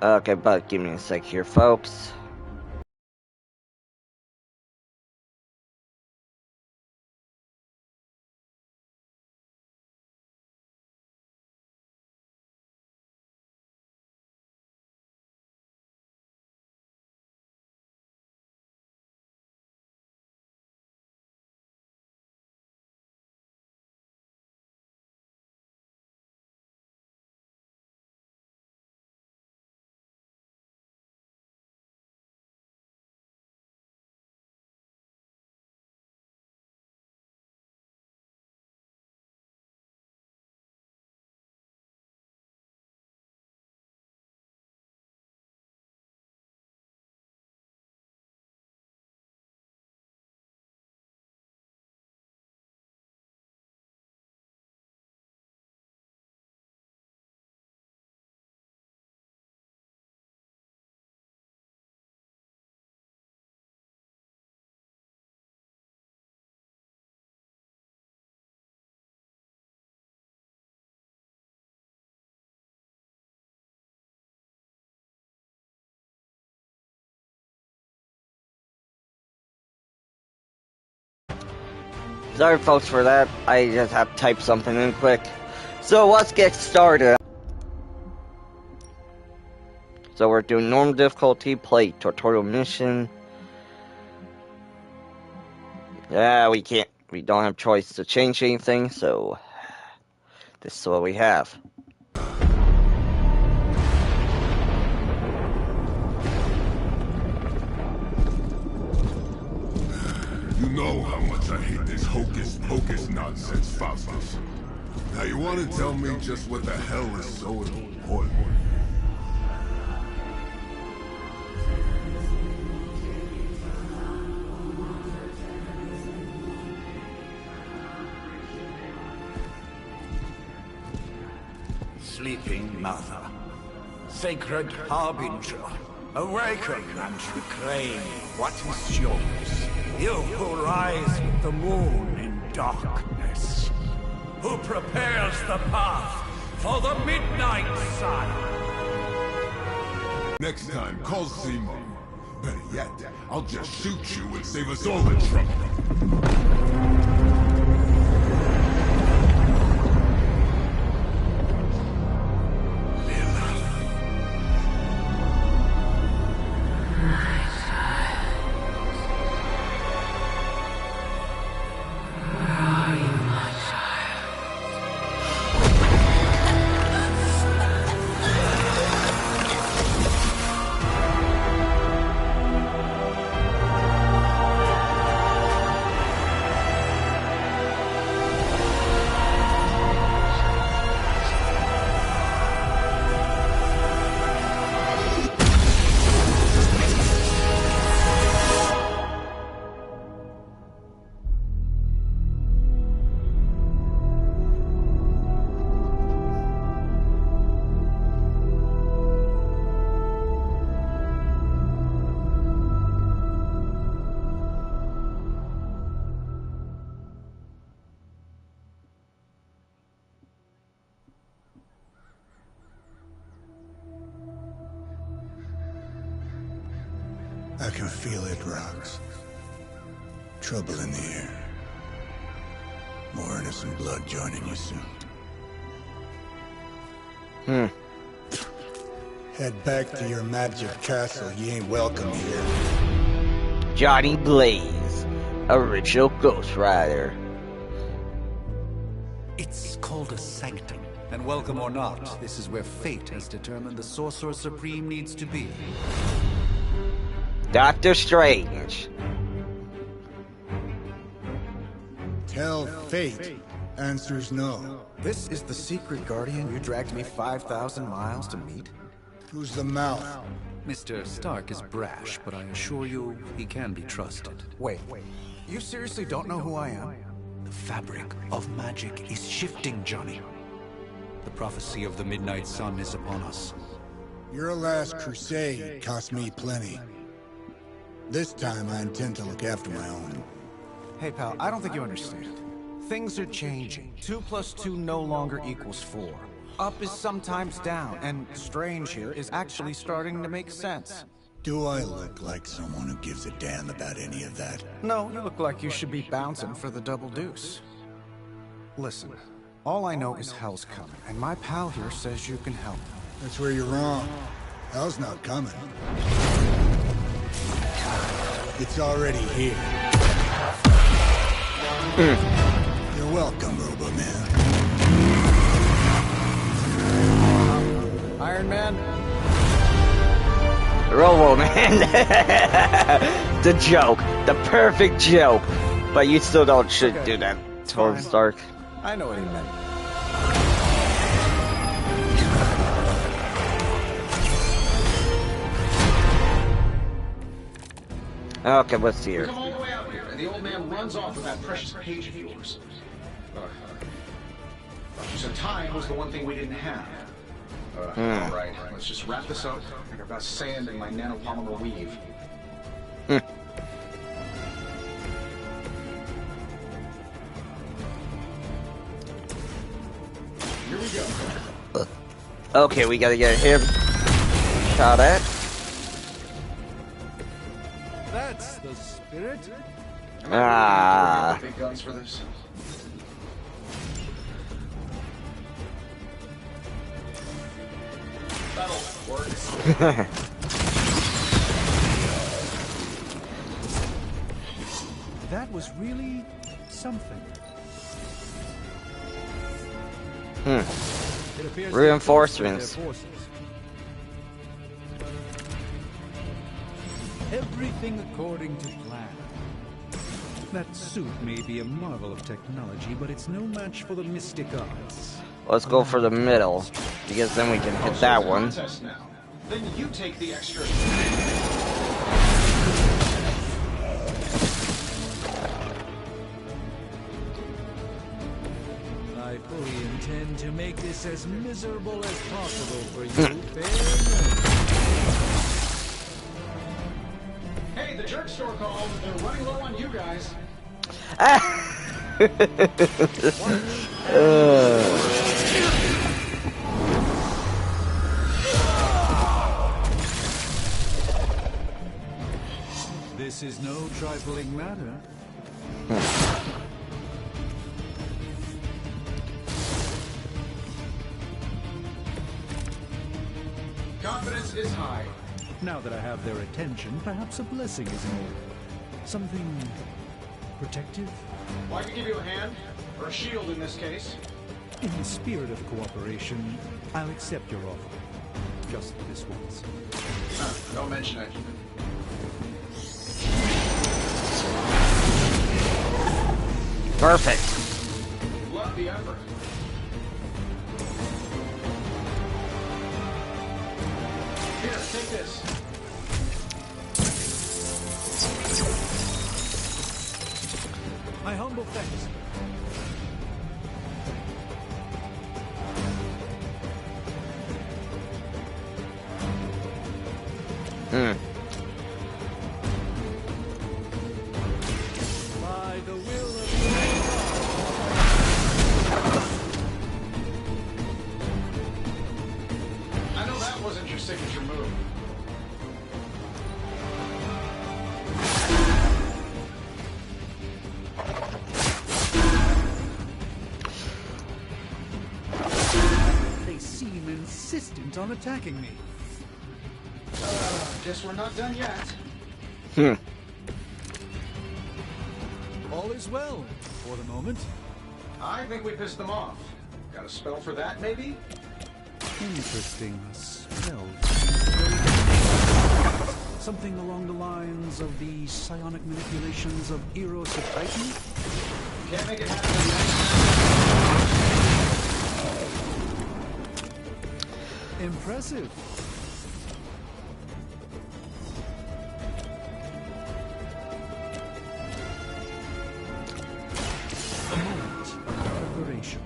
Okay, but give me a sec here, folks. Sorry, folks, for that. I just have to type something in quick. So let's get started. So we're doing normal difficulty, play tutorial mission. Yeah, we don't have choice to change anything, so this is what we have. You know how much I hate this hocus-pocus nonsense, Faustus. Now you want to tell me just what the hell is so important? Sleeping Mother, Sacred Harbinger, awaken and reclaim what is yours. You who rise with the moon in darkness, who prepares the path for the midnight sun. Next time, call Simon. Better yet, I'll just shoot you and save us all the trouble. I can feel it, Rox. Trouble in the air. More innocent blood joining you soon. Head back to your magic castle. You ain't welcome here. Johnny Blaze, original Ghost Rider. It's called a sanctum. And welcome or not, this is where fate has determined the Sorcerer Supreme needs to be. Doctor Strange. Tell fate. Answers no. This is the secret guardian you dragged me 5,000 miles to meet? Who's the mouth? Mr. Stark is brash, but I assure you, he can be trusted. Wait. You seriously don't know who I am? The fabric of magic is shifting, Johnny. The prophecy of the Midnight Sun is upon us. Your last crusade cost me plenty. This time I intend to look after my own. Hey pal, I don't think you understand. Things are changing. 2 + 2 no longer equals 4. up is sometimes down, and strange here is actually starting to make sense. Do I look like someone who gives a damn about any of that? No, you look like you should be bouncing for the double deuce. Listen, all I know is hell's coming, and my pal here says you can help. That's where you're wrong. Hell's not coming. It's already here. You're welcome, Robo-Man. Iron Man? Robo-Man. The joke. The perfect joke. But you still don't should do that, Tony Stark. I know what he meant. Okay, what's here? Come all the way out here, and the old man runs off with that precious page of yours. You said time was the one thing we didn't have. All right, let's just wrap this up. I got sand in my nanopolymer weave. Here we go. Okay, we gotta get him shot at. That's the spirit. Ah. Big guns for this. That'll work. That was really something. It appears Reinforcements. their forces. Everything according to plan. That suit may be a marvel of technology, but it's no match for the mystic arts. Let's go for the middle, because then we can hit that one. Now. Then you take the extra. I fully intend to make this as miserable as possible for you. Fair Hey, the jerk store called. They're running low on you guys. This is no trifling matter. Confidence is high. Now that I have their attention, perhaps a blessing is in order. Something protective? Well, I can give you a hand, or a shield in this case. In the spirit of cooperation, I'll accept your offer. Just this once. Don't mention it. Perfect. Love the effort. Here, take this. My humble thanks. By the will of I know that wasn't your signature move. They seem insistent on attacking me. Guess we're not done yet. All is well, for the moment. I think we pissed them off. Got a spell for that, maybe? Interesting spell. Something along the lines of the psionic manipulations of Eros of Titan? Can't make it happen. Impressive. A moment of preparation.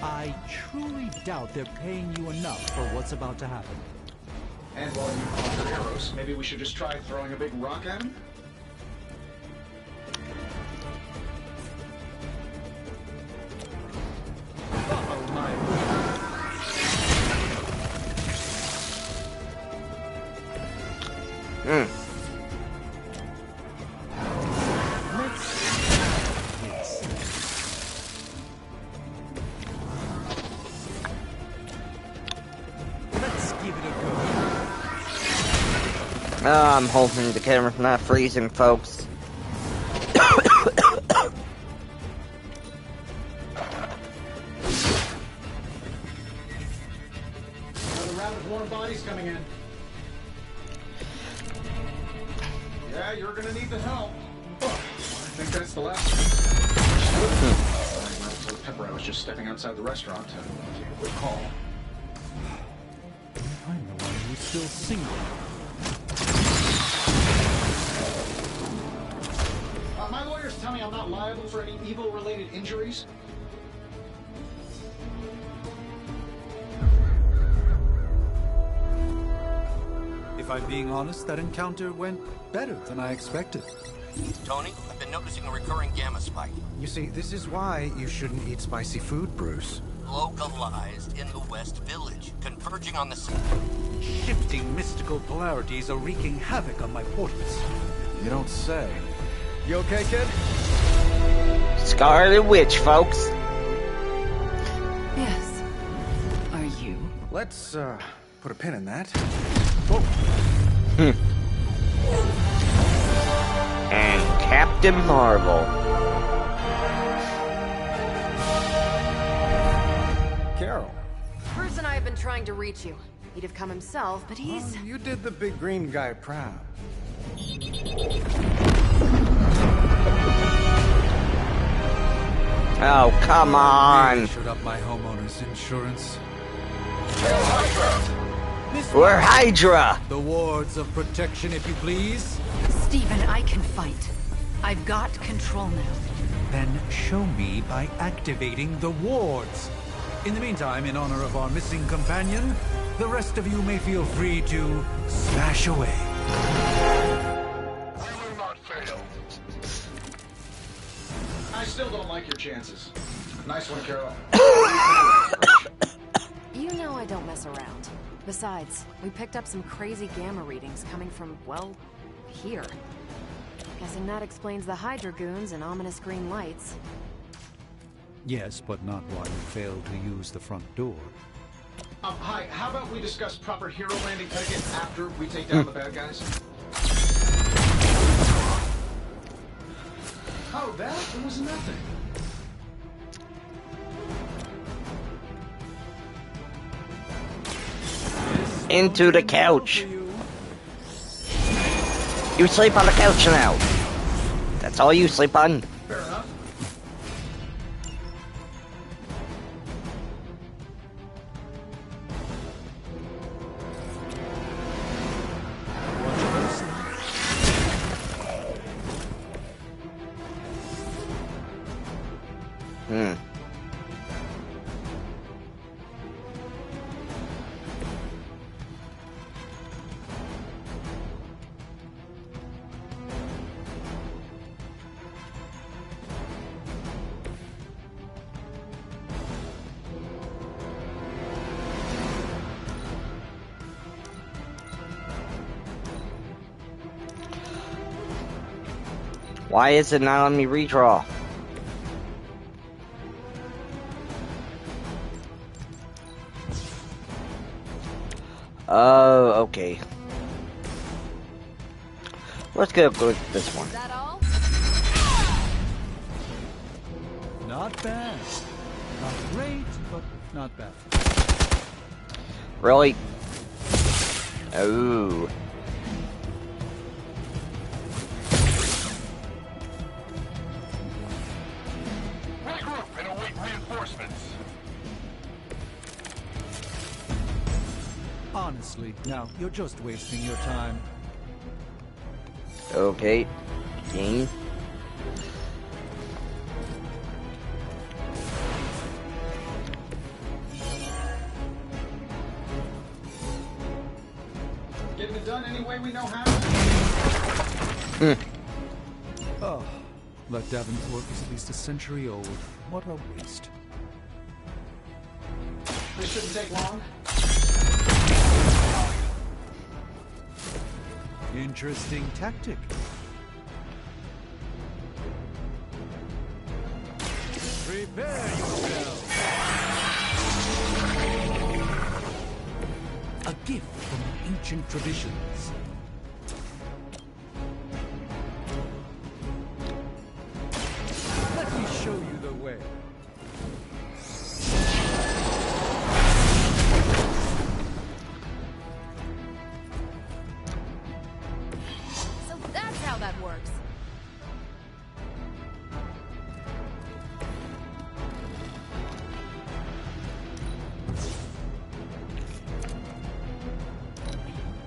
I truly doubt they're paying you enough for what's about to happen. And while you conquer Eros, maybe we should just try throwing a big rock at him? Oh, I'm hoping the camera's not freezing, folks. Another round of warm bodies coming in. Yeah, you're gonna need the help. Oh, I think that's the last one. I told Pepper I was just stepping outside the restaurant to take a quick call. I'm the one who's still single. My lawyers tell me I'm not liable for any evil-related injuries. If I'm being honest, that encounter went better than I expected. Tony, I've been noticing a recurring gamma spike. You see, this is why you shouldn't eat spicy food, Bruce. Localized in the West Village, converging on the Shifting mystical polarities are wreaking havoc on my portals. You don't say. You okay, kid? Scarlet Witch, folks. Yes. Are you? Let's, put a pin in that. And Captain Marvel. Carol. Bruce and I have been trying to reach you. He'd have come himself, but he's... You did the big green guy proud. Oh, come on. Should up my homeowner's insurance. We're Hydra. The wards of protection, if you please. Stephen, I can fight. I've got control now. Then show me by activating the wards. In the meantime, in honor of our missing companion, the rest of you may feel free to smash away. We will not fail. I still don't like your chances. Nice one, Carol. You know I don't mess around. Besides, we picked up some crazy gamma readings coming from, well, here. Guessing that explains the Hydra goons and ominous green lights. Yes, but not while you failed to use the front door. Hi, how about we discuss proper hero landing etiquette after we take down the bad guys? Oh, that was nothing. Into the couch. You sleep on the couch now. That's all you sleep on. Fair enough. Why is it not letting me redraw? Oh, okay. Let's go with this one. Is that all? Not bad. Not great, but not bad. Really? Oh. Regroup and await reinforcements. Honestly, now, you're just wasting your time. Okay. Game. Getting it done any way we know how. Oh, that Davenport was at least a century old. What a waste. This shouldn't take long. Interesting tactic. Prepare yourself. A gift from ancient traditions. Let me show you the way. So that's how that works.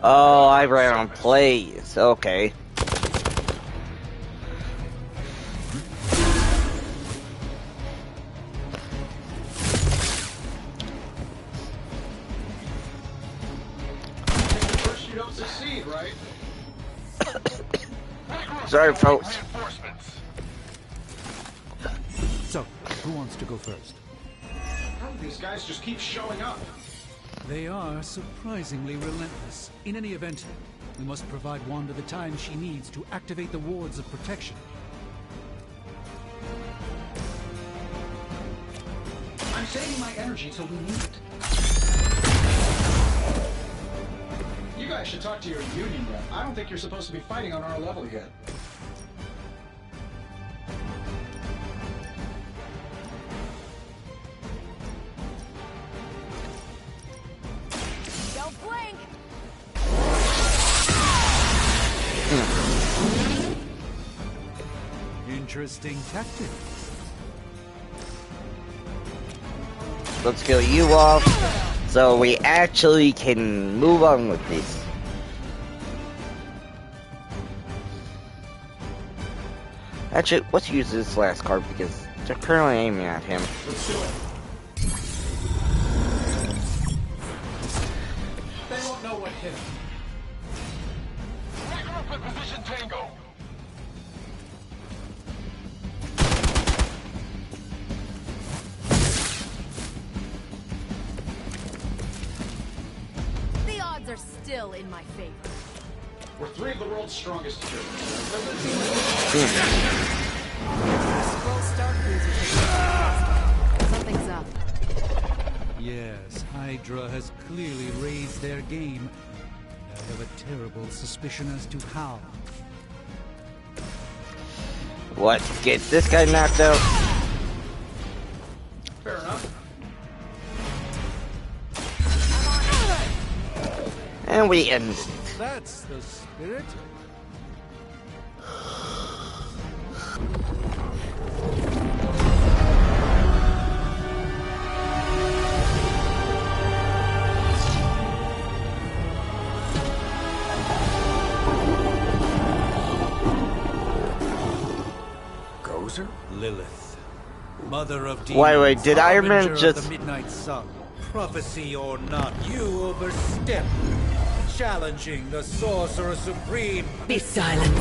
Oh, I ran on plays. Okay. First, you don't succeed, right? Sorry, folks. So, who wants to go first? How do these guys just keep showing up? They are surprisingly relentless. In any event, we must provide Wanda the time she needs to activate the wards of protection. I'm saving my energy till we need it. You guys should talk to your union rep. I don't think you're supposed to be fighting on our level yet. Don't blink! Interesting tactic. Let's kill you off so we actually can move on with this. Actually, let's use this last card because they're currently aiming at him. Let's do it. They won't know what hit him. Regroup in position, Tango. The odds are still in my favor. We're three of the world's strongest heroes. Scroll Star Cruiser. Something's up. Yes, Hydra has clearly raised their game. I have a terrible suspicion as to how. What? Get this guy knocked out? Fair enough. And we end it. That's the spirit. Gozer? Lilith, mother of demons. Wait, did Iron Man harbinger of just... the Midnight Sun? Prophecy or not, you overstep, challenging the Sorcerer Supreme. Be silent.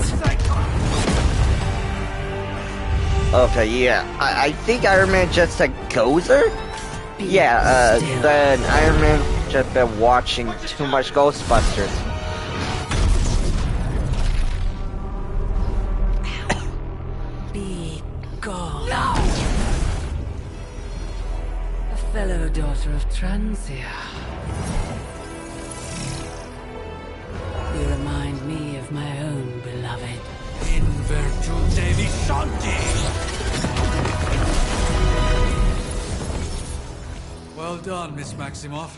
Okay, yeah. I think Iron Man just said Gozer? Yeah, then Iron Man just been watching too much Ghostbusters. Be gone. No! A fellow daughter of Transia. You remind me of my own beloved. In virtute vishanti. Well done, Miss Maximoff.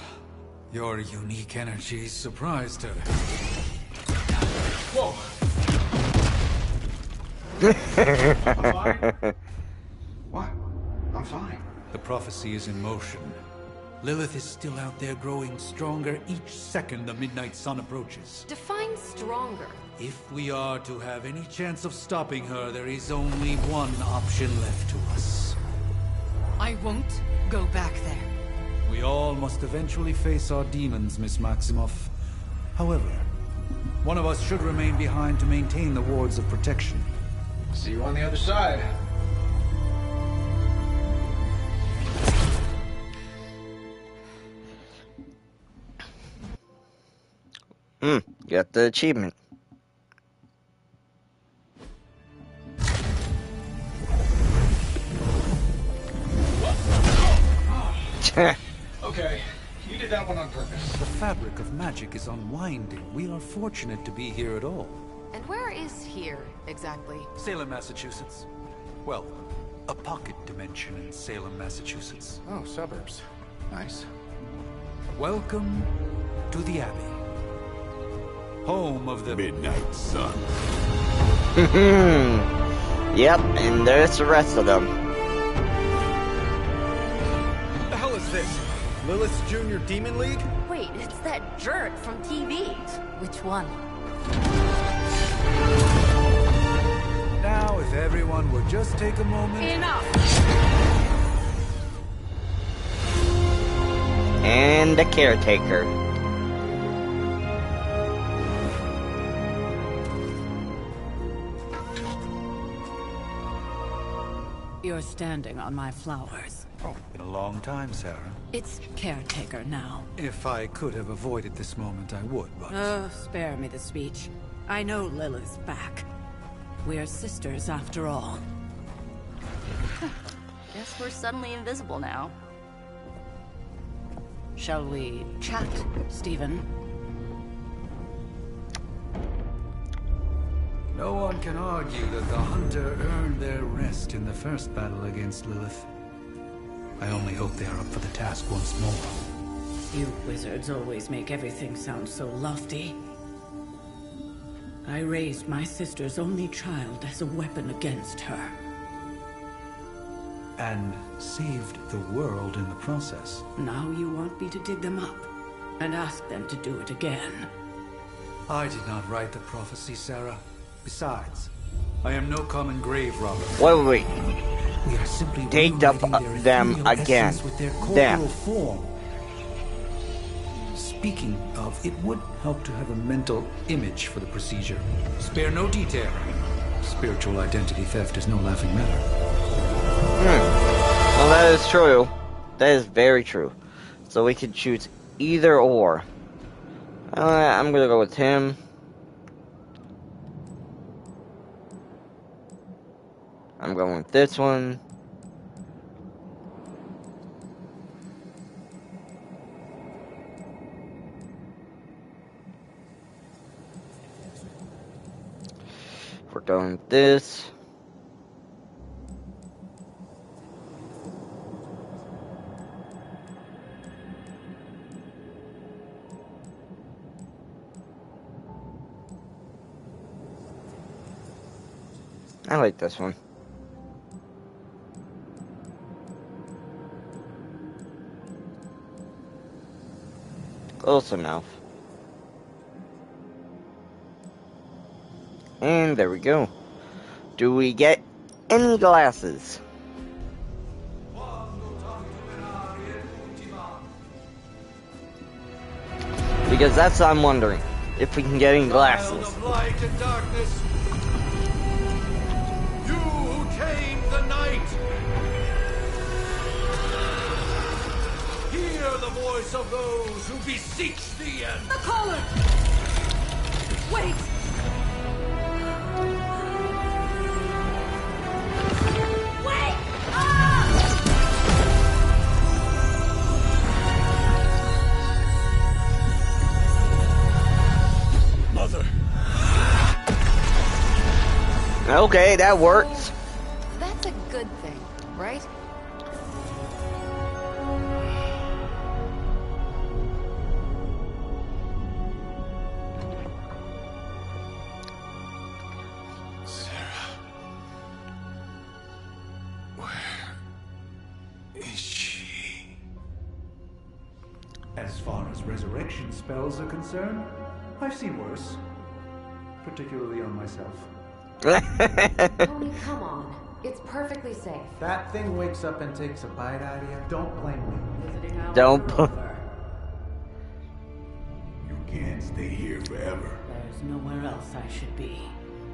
Your unique energy surprised her. Whoa! I'm fine. What? I'm fine. The prophecy is in motion. Lilith is still out there growing stronger each second the Midnight Sun approaches. Define stronger. If we are to have any chance of stopping her, there is only one option left to us. I won't go back there. We all must eventually face our demons, Miss Maximoff. However, one of us should remain behind to maintain the wards of protection. See you on the other side. Got the achievement. Okay, you did that one on purpose. The fabric of magic is unwinding. We are fortunate to be here at all. And where is here, exactly? Salem, Massachusetts. Well, a pocket dimension in Salem, Massachusetts. Oh, suburbs. Nice. Welcome to the Abbey. Home of the Midnight Sun. Yep, and there's the rest of them. What the hell is this? Lilith's Junior Demon League? Wait, it's that jerk from TV. Which one? Now, if everyone would just take a moment... Enough! And the caretaker. You're standing on my flowers. Oh, been a long time, Sarah. It's caretaker now. If I could have avoided this moment, I would, but... Oh, spare me the speech. I know Lilith's back. We're sisters after all. Guess we're suddenly invisible now. Shall we chat, Stephen? No one can argue that the Hunter earned their rest in the first battle against Lilith. I only hope they are up for the task once more. You wizards always make everything sound so lofty. I raised my sister's only child as a weapon against her. And saved the world in the process. Now you want me to dig them up and ask them to do it again. I did not write the prophecy, Sarah. Besides, I am no common grave robber. Wait. We are simply Dig them ethereal again. essence with their corporal form. Speaking of, it would help to have a mental image for the procedure. Spare no detail. Spiritual identity theft is no laughing matter. Well, that is true. That is very true. So we can choose either or. I'm gonna go with him. I'm going with this one. We're going with this. I like this one. Close enough. And there we go. Do we get any glasses? Because that's what I'm wondering. If we can get any glasses. Child of light and darkness, you who tame the night, hear the voice of those who beseech thee and... The collar! Wait! Wait! Ah! Mother. Okay, that works. That's a good thing, right? Sarah. Where is she? As far as resurrection spells are concerned, I've seen worse. Particularly on myself. Tony, come on. It's perfectly safe. That thing wakes up and takes a bite out of you. Don't blame me. Visiting hours Don't are put- over. You can't stay here forever. There's nowhere else I should be.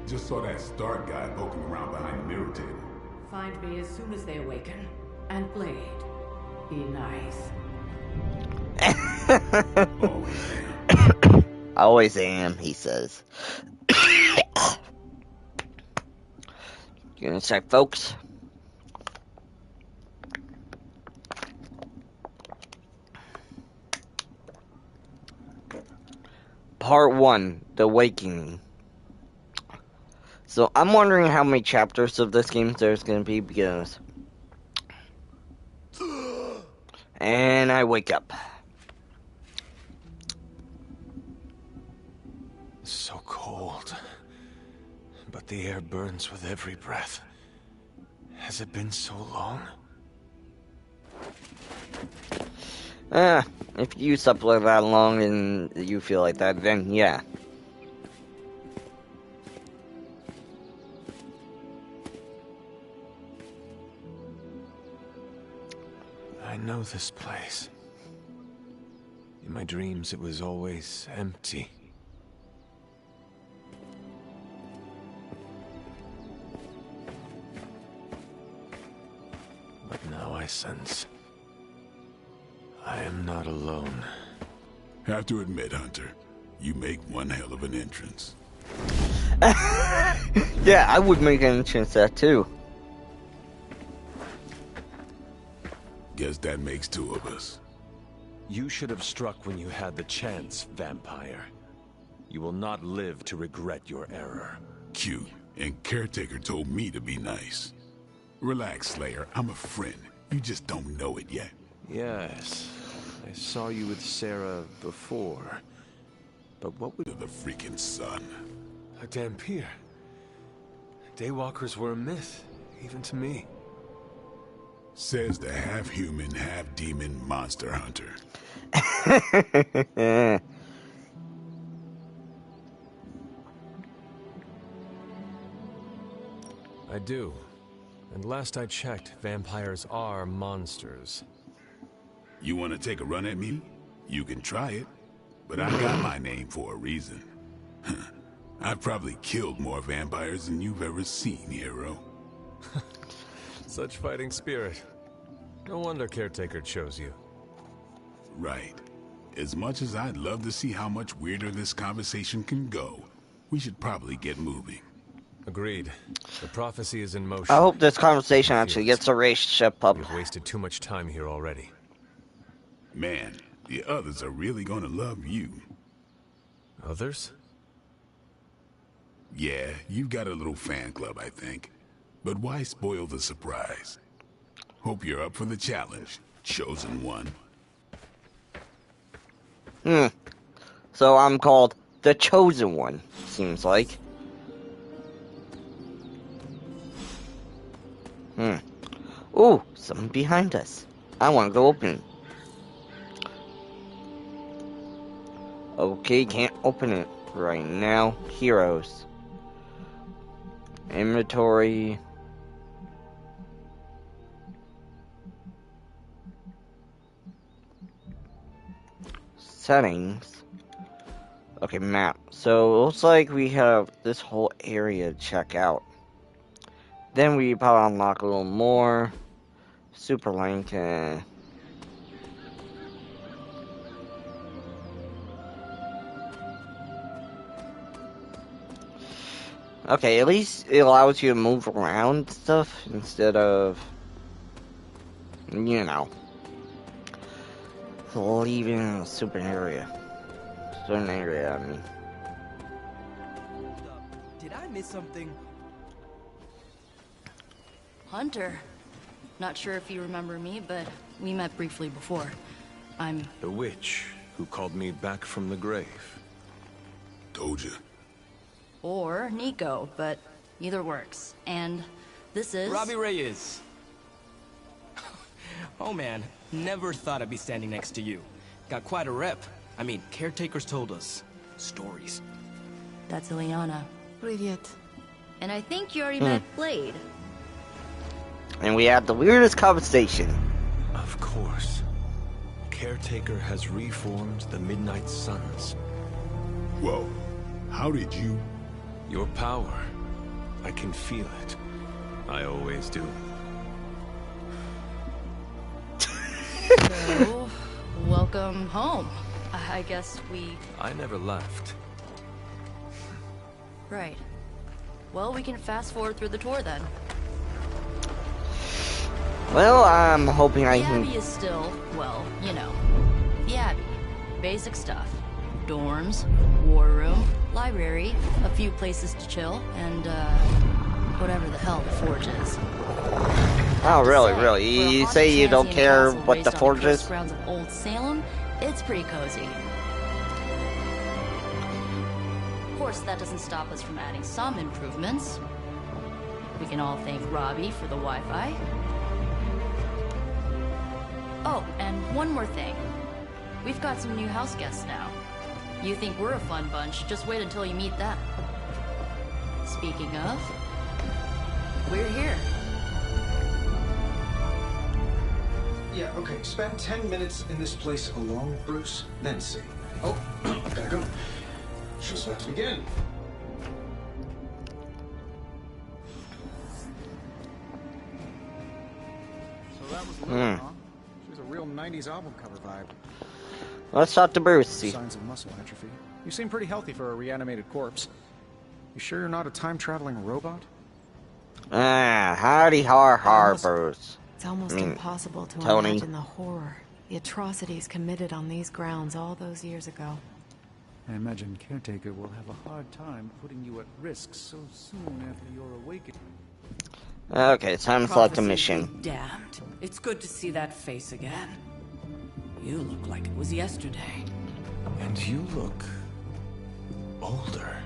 Just saw that Stark guy poking around behind the mirror table. Find me as soon as they awaken. And Blade, be nice. Always am. Always am, he says. Give me a sec, folks. Part 1, The Awakening. So I'm wondering how many chapters of this game there's going to be because... And I wake up. So cold. But the air burns with every breath. Has it been so long? If you slept that long and you feel like that, then yeah. I know this place. In my dreams, it was always empty. But now I sense I am not alone. Have to admit, Hunter, you make one hell of an entrance. Yeah, I would make an entrance that too. Guess that makes two of us. You should have struck when you had the chance, vampire. You will not live to regret your error. Cute, and Caretaker told me to be nice. Relax, Slayer, I'm a friend. You just don't know it yet. Yes, I saw you with Sarah before. But what would... The freaking sun. A Dhampir. Daywalkers were a myth, even to me. Says the half-human, half-demon monster hunter. I do. And last I checked, vampires are monsters. You want to take a run at me? You can try it. But I got my name for a reason. I've probably killed more vampires than you've ever seen, hero. Such fighting spirit. No wonder Caretaker chose you. Right. As much as I'd love to see how much weirder this conversation can go, we should probably get moving. Agreed. The prophecy is in motion. I hope this conversation actually gets a relationship up. We've wasted too much time here already. Man, the others are really gonna love you. Others? Yeah, you've got a little fan club, I think. But why spoil the surprise? Hope you're up for the challenge, Chosen One. So I'm called the Chosen One, seems like. Ooh, something behind us. I want to go open it. Okay, can't open it right now. Heroes. Inventory. Settings. Okay, map. So it looks like we have this whole area to check out. Then we probably unlock a little more. Super link. Okay, at least it allows you to move around stuff instead of, you know, leaving a certain area. I mean. Did I miss something? Hunter. Not sure if you remember me, but we met briefly before. I'm... The witch who called me back from the grave. Told you. Or Nico, but either works. And this is... Robbie Reyes. Oh man, never thought I'd be standing next to you. Got quite a rep. I mean, Caretakers told us stories. That's Ileana. Привет. And I think you already met Blade. And we had the weirdest conversation. Of course. Caretaker has reformed the Midnight Suns. Whoa. How did you... Your power. I can feel it. I always do. So, welcome home. I guess we... I never left. Right. Well, we can fast forward through the tour then. Well, I'm hoping I The can... Abbey is still, well, you know. The Abbey. Basic stuff. dorms, war room, library, a few places to chill, and whatever the hell the forge is. Oh, really? You say you don't care what the forge is? Grounds of Old Salem, it's pretty cozy. Of course, that doesn't stop us from adding some improvements. We can all thank Robbie for the Wi-Fi. Oh, and one more thing. We've got some new house guests now. You think we're a fun bunch, just wait until you meet them. Speaking of, we're here. Yeah, okay. Spend 10 minutes in this place alone, Bruce, then see. Oh, gotta go. Show's about to begin. So that was Lily, huh? She was a real 90s album cover vibe. Let's talk to Bruce. Signs of muscle atrophy. You seem pretty healthy for a reanimated corpse. You sure you're not a time-traveling robot? Howdy har, Bruce. It's almost impossible to Tony. imagine the horror, the atrocities committed on these grounds all those years ago. I imagine Caretaker will have a hard time putting you at risk so soon after your awakening. Okay, time to select a mission. Damned. It's good to see that face again. You look like it was yesterday. And you look older.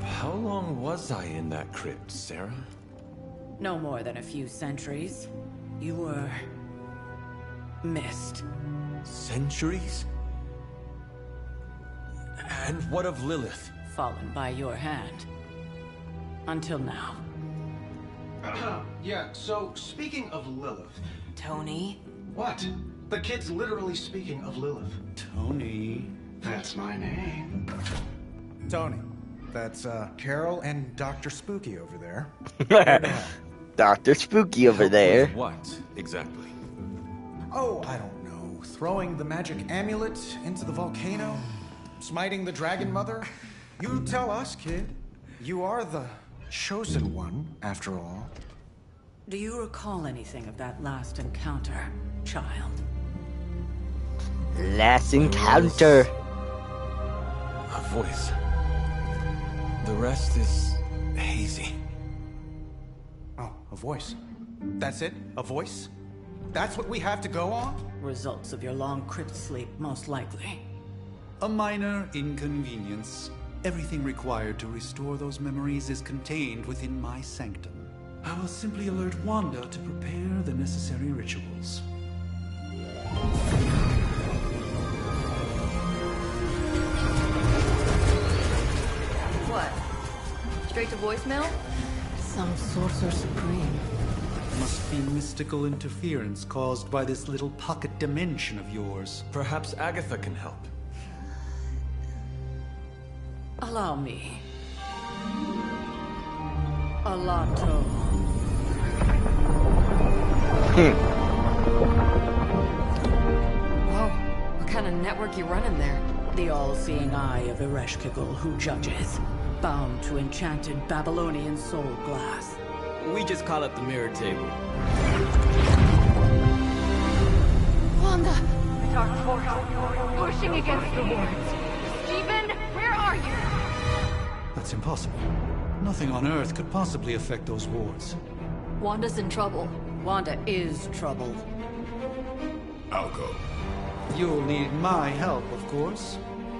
How long was I in that crypt, Sarah? No more than a few centuries. You were... missed. Centuries? And what of Lilith? Fallen by your hand. Until now. Yeah, so speaking of Lilith... Tony? What? The kid's literally speaking of Lilith. Tony. That's my name. Tony. That's, Carol and Dr. Spooky over there. Dr. Spooky over there. What, exactly? Oh, I don't know. Throwing the magic amulet into the volcano? Smiting the Dragon Mother? You tell us, kid. You are the chosen one, after all. Do you recall anything of that last encounter, child? Last encounter. A voice. The rest is hazy. Oh, a voice. That's it? A voice? That's what we have to go on? Results of your long crypt sleep, most likely. A minor inconvenience. Everything required to restore those memories is contained within my sanctum. I will simply alert Wanda to prepare the necessary rituals. What? Straight to voicemail? Some sorcerer supreme. Must be mystical interference caused by this little pocket dimension of yours. Perhaps Agatha can help. Allow me. Alato. Whoa, what kind of network you running there? The all-seeing eye of Ereshkigal who judges. Bound to enchanted Babylonian soul glass. We just call it the mirror table. Wanda! The dark force, pushing against the wards. Stephen, where are you? That's impossible. Nothing on Earth could possibly affect those wards. Wanda's in trouble. Wanda is trouble. I'll go. You'll need my help, of course.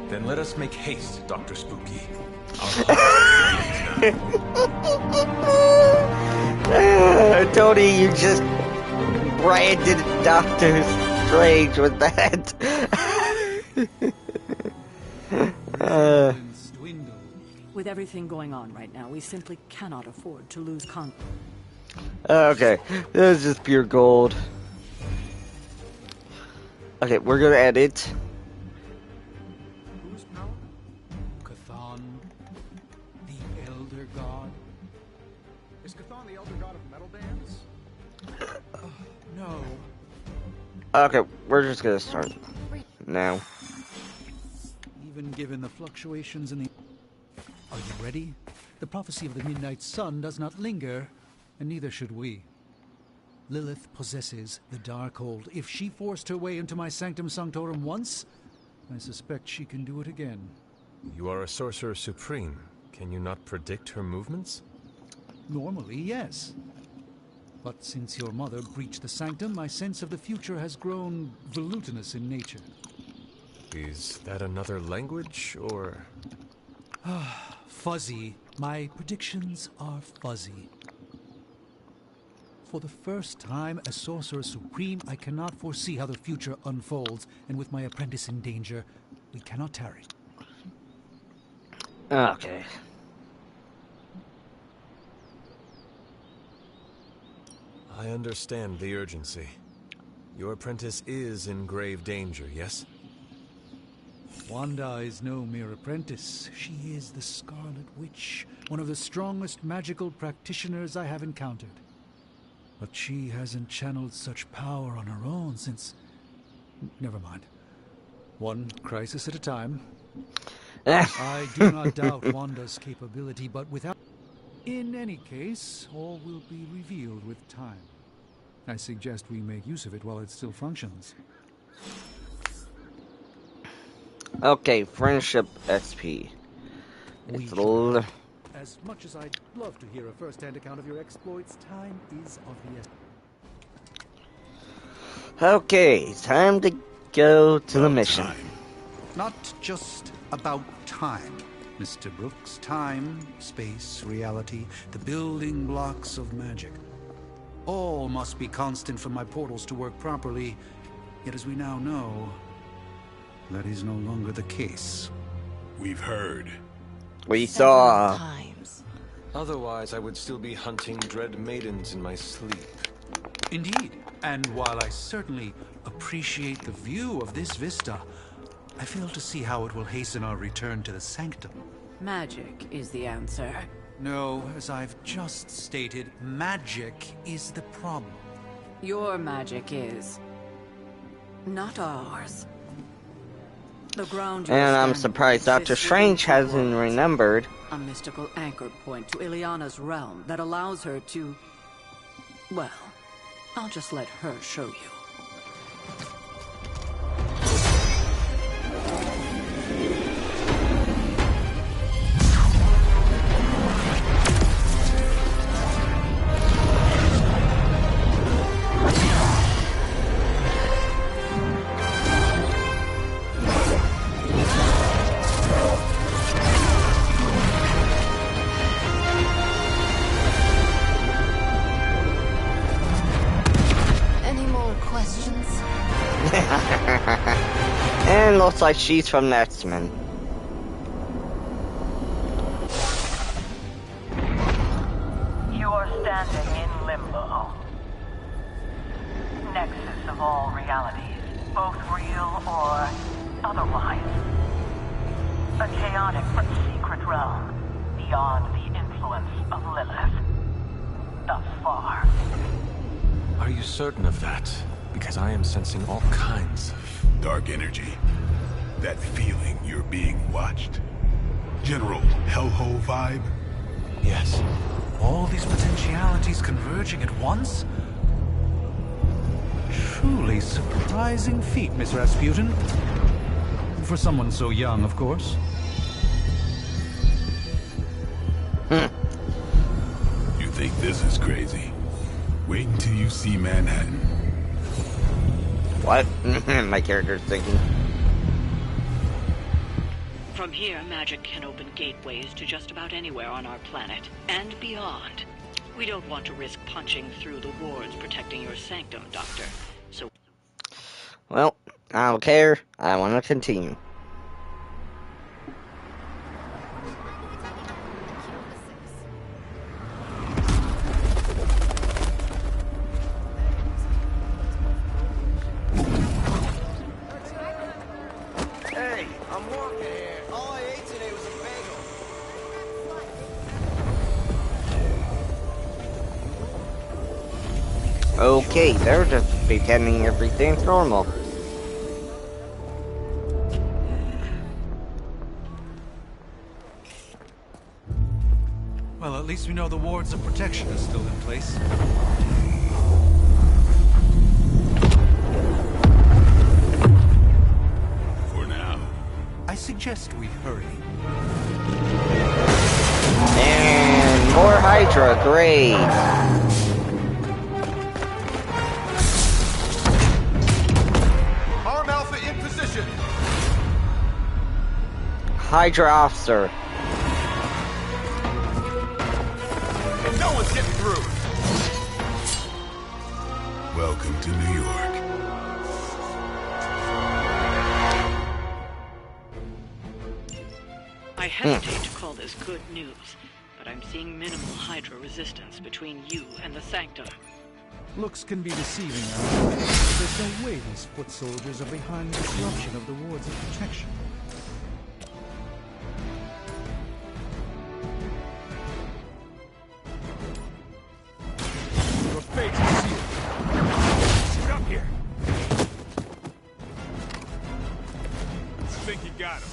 Then let us make haste, Dr. Spooky. Tony, you just branded Doctor Strange with that. With everything going on right now, we simply cannot afford to lose contact. Okay, this is just pure gold. Okay, we're gonna edit. Whose power? Chthon, the Elder God. Is Chthon the elder god of metal bands? No. Okay, we're just gonna start now. Even given the fluctuations in the... Are you ready? The prophecy of the Midnight Sun does not linger, and neither should we. Lilith possesses the Darkhold. If she forced her way into my Sanctum Sanctorum once, I suspect she can do it again. You are a Sorcerer Supreme. Can you not predict her movements? Normally, yes. But since your mother breached the Sanctum, my sense of the future has grown volutinous in nature. Is that another language, or...? Fuzzy. My predictions are fuzzy. For the first time as Sorcerer Supreme, I cannot foresee how the future unfolds, and with my apprentice in danger, we cannot tarry. Okay. I understand the urgency. Your apprentice is in grave danger, yes? Wanda is no mere apprentice. She is the Scarlet Witch, one of the strongest magical practitioners I have encountered. But she hasn't channeled such power on her own since... Never mind. One crisis at a time. I do not doubt Wanda's capability, but without... In any case, all will be revealed with time. I suggest we make use of it while it still functions. Okay, friendship XP. It's as much as I'd love to hear a first-hand account of your exploits, time is of the essence. Okay, time to go to the mission. Not just about time, Mr. Brooks. Time, space, reality, the building blocks of magic. All must be constant for my portals to work properly. Yet as we now know, that is no longer the case. We've heard. We saw. Otherwise, I would still be hunting dread maidens in my sleep. Indeed. And while I certainly appreciate the view of this vista, I fail to see how it will hasten our return to the Sanctum. Magic is the answer. No, as I've just stated, magic is the problem. Your magic is... not ours. The ground and I'm surprised Dr. Strange hasn't remembered. A mystical anchor point to Ileana's realm that allows her to... well, I'll just let her show you. And looks like she's from the X-Men. You are standing in limbo. Nexus of all realities, both real or otherwise. A chaotic but secret realm beyond the influence of Lilith. Thus far. Are you certain of that? Because I am sensing all kinds of... dark energy. That feeling you're being watched. General hellhole vibe? Yes. All these potentialities converging at once? Truly surprising feat, Miss Rasputin. For someone so young, of course. You think this is crazy? Wait until you see Manhattan. What? My character's thinking. From here, magic can open gateways to just about anywhere on our planet, and beyond. We don't want to risk punching through the wards protecting your sanctum, Doctor. So... well, I don't care. I want to continue. Okay, they're just pretending everything's normal. Well, at least we know the wards of protection are still in place. For now. I suggest we hurry. And more Hydra, great. Arm Alpha in position. Hydra officer. No one's getting through. Welcome to New York. I hesitate to call this good news, but I'm seeing minimal Hydra resistance between you and the Sanctum. Looks can be deceiving, but there's no way these foot soldiers are behind the disruption of the wards of protection. Your fate is sealed. Shoot up here. I think you got him.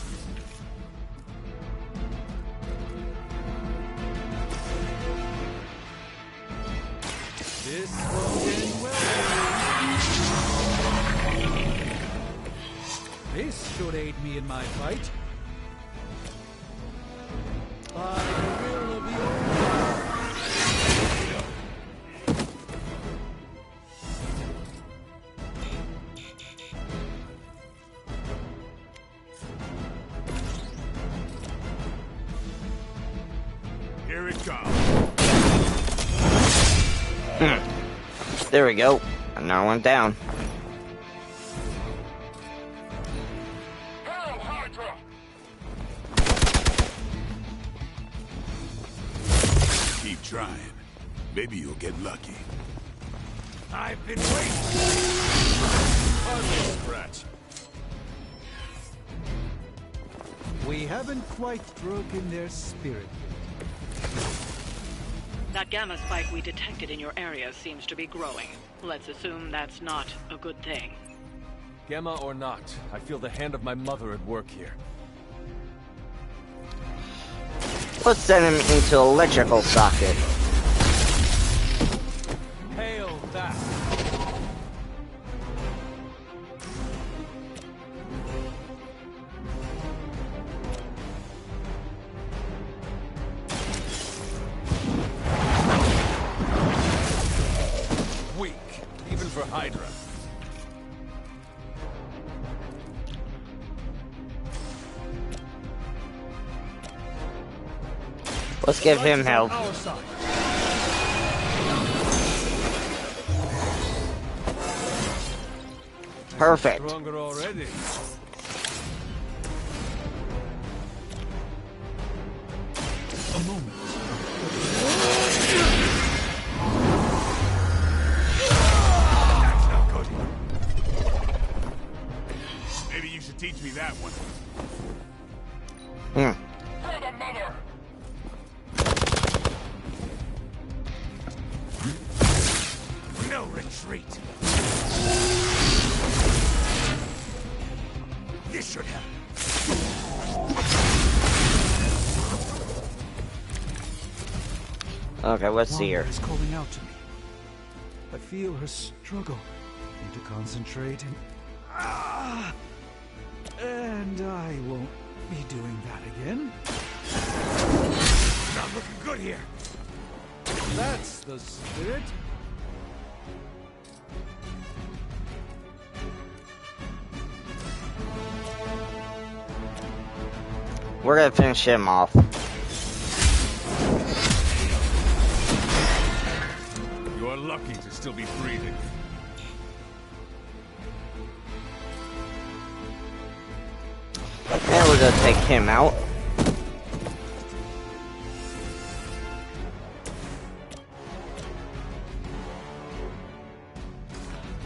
This won't end well. This should aid me in my fight. By the will of the Here it comes. There we go. Another one down. Keep trying. Maybe you'll get lucky. I've been waiting. Hardly a scratch. We haven't quite broken their spirit yet. That gamma spike we detected in your area seems to be growing. Let's assume that's not a good thing. Gamma or not, I feel the hand of my mother at work here. Let's send him into electrical socket. Hail that! Weak, even for Hydra. Let's give him help. Perfect. Stronger already. A moment. That's not good. Maybe you should teach me that one. No retreat. This should help. Okay, let's see her. Wanda is calling out to me. I feel her struggle. Need to concentrate and I won't be doing that again. Not looking good here. That's the spirit. We're gonna finish him off. You're lucky to still be breathing. And we're gonna take him out.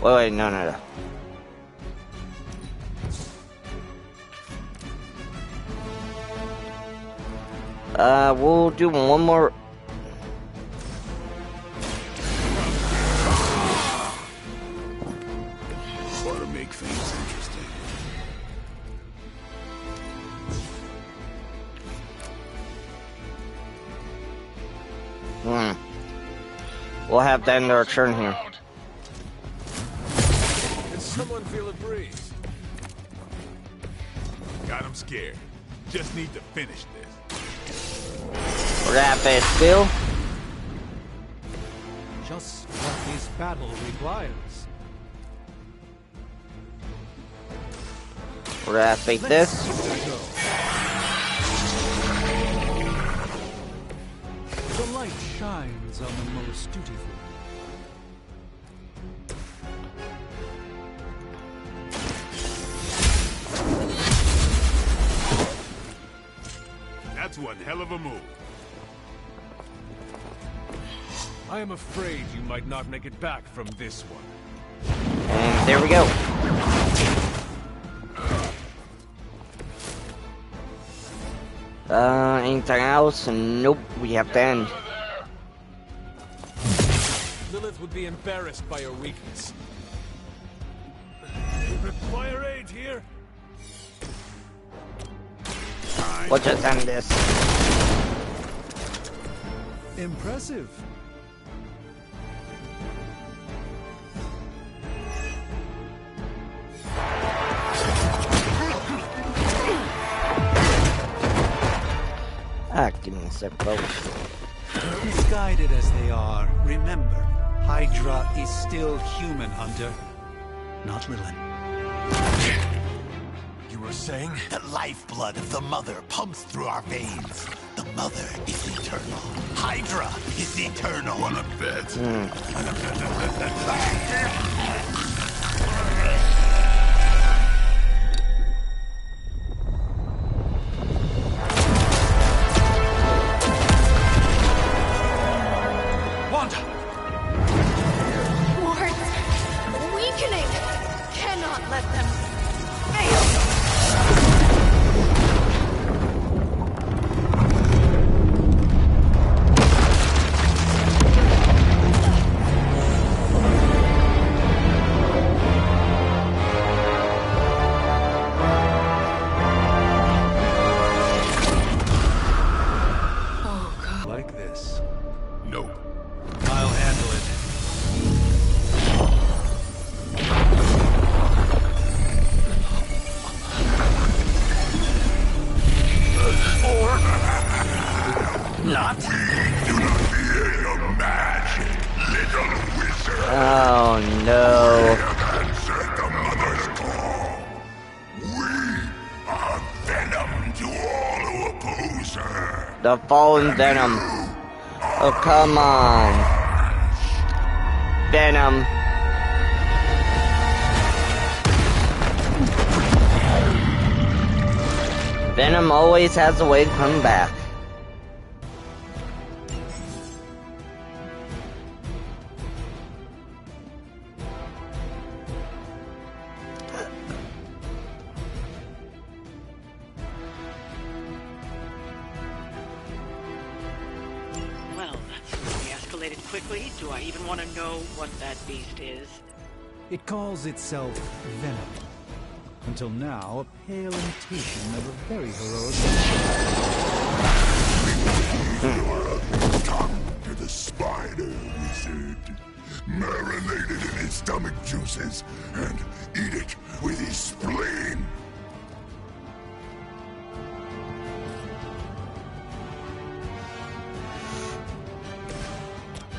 Wait, no. We'll do one more. Ought to make things interesting. we'll have to end our turn here. Can someone feel a breeze? Got him scared. Just need to finish this. We're gonna have to steal. Just what this battle requires. We're gonna have to take this. The light shines on the most dutiful. That's one hell of a move. I am afraid you might not make it back from this one. And there we go. Anything else? Nope, we have to end. Lilith would be embarrassed by your weakness. You require aid here? We'll just end this. Impressive. Give me a sec, folks. Misguided as they are, remember, Hydra is still human, Hunter. Not Lilith. You were saying? The lifeblood of the Mother pumps through our veins. The Mother is eternal. Hydra is eternal. Wanna bet? The fallen Venom. Oh, come on. Venom. Venom always has a way to come back. Quickly, do I even want to know what that beast is? It calls itself Venom. Until now, a pale imitation of a very heroic Tongue to the spider wizard. Marinated in his stomach juices and eat it with his spleen.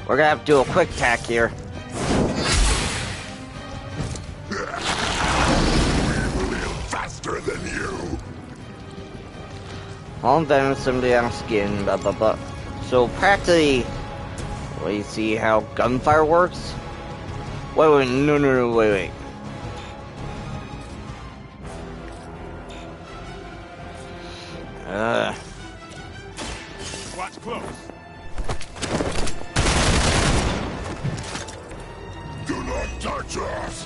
We're gonna have to do a quick attack here. We live faster than you. All Venom symbiotic skin, blah blah blah. So practically, well, you see how gunfire works? Wait, no, wait. Watch close. Do not touch us!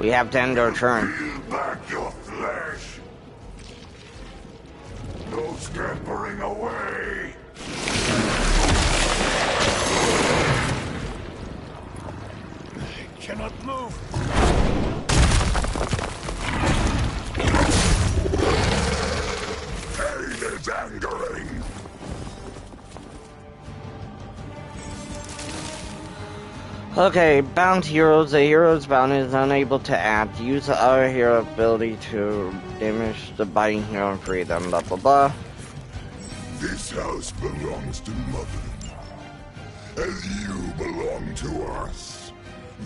We have to end our turn. Peel back your flesh! scampering away! I cannot move. Pain is angering! Okay, bound heroes. The hero's bound is unable to act. Use the other hero ability to damage the biting hero and free them. Blah blah blah. This house belongs to Mother. As you belong to us.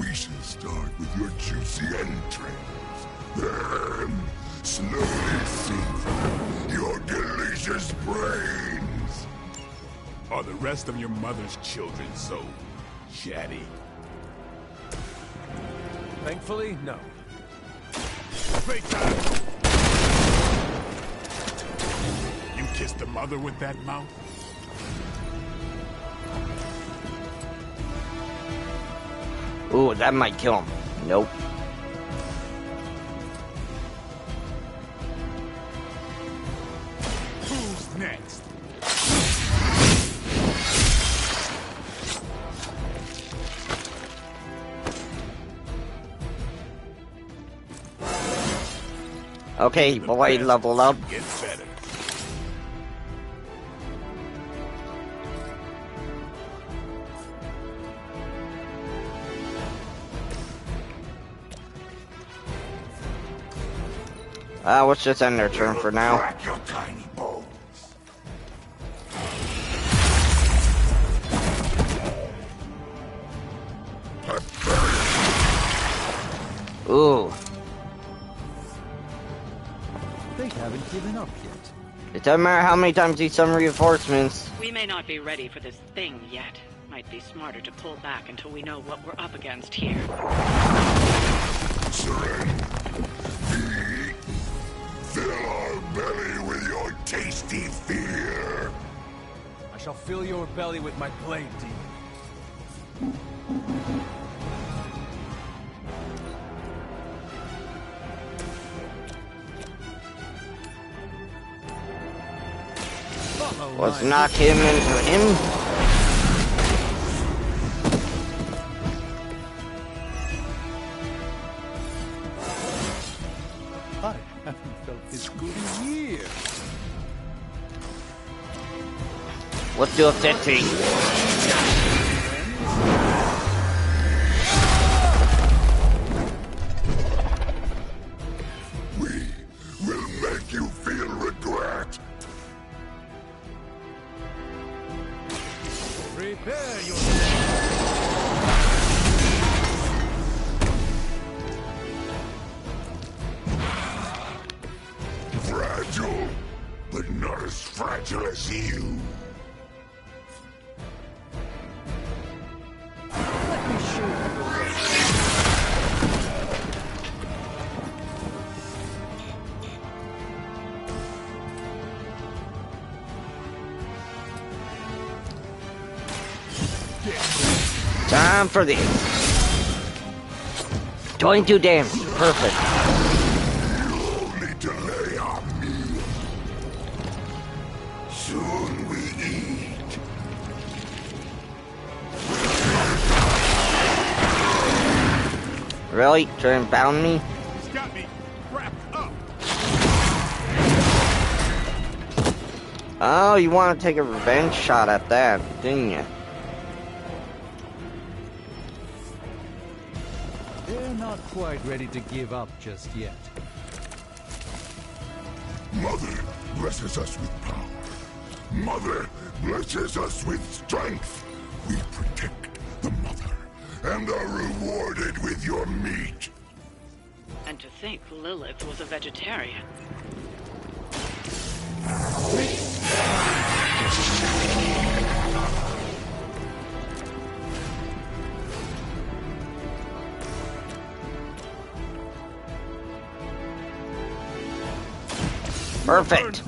We shall start with your juicy entrails. Then, slowly sink your delicious brains. Are the rest of your mother's children so chatty? Thankfully, no. Fatality! You kissed the mother with that mouth? Ooh, that might kill him. Nope. Who's next? Okay, boy, level up. Get better. Let's just end their turn for now. Crack your tiny bones. Ooh. They haven't given up yet. It doesn't matter how many times you summon reinforcements. We may not be ready for this thing yet. Might be smarter to pull back until we know what we're up against here. Fill our belly with your tasty fear. I shall fill your belly with my blade, demon. Let's knock him into him. I haven't felt this good in years. Let's do a 50. Will make you feel regret. Prepare yourself. Fragile, but not as fragile as you. Let me show you. Time for this. 22 damage. Perfect. Only delay our meal. Soon we eat. Really? Try and bound me? He's got me wrapped up. Oh, you want to take a revenge shot at that, didn't you? They're not quite ready to give up just yet. Mother blesses us with power. Mother blesses us with strength. We protect the mother and are rewarded with your meat. And to think Lilith was a vegetarian. Perfect.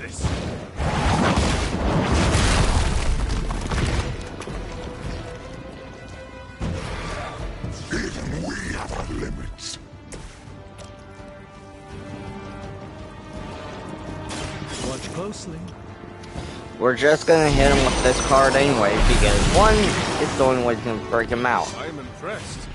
Even we have our limits. Watch closely. We're just gonna hit him with this card anyway, because one, it's the only way to break him out. I'm impressed.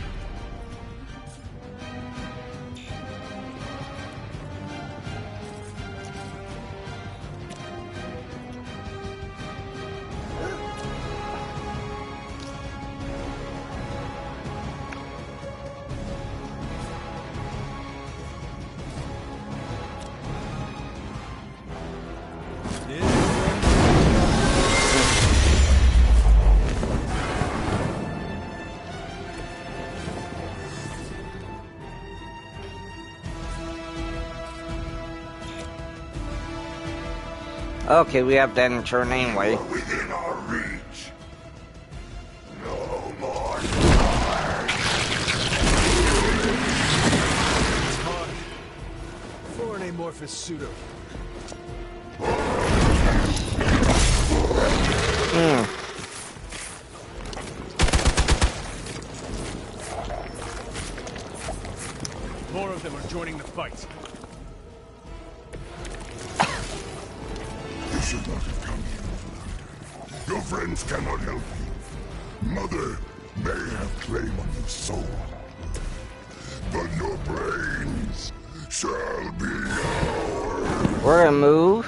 Okay, we have to end turn anyway. Within our reach. No more. It's hard. For an amorphous pseudo. More of them are joining the fight. You should not have come here. Your friends cannot help you. Mother may have claim on your soul, but your brains shall be ours. We're gonna move.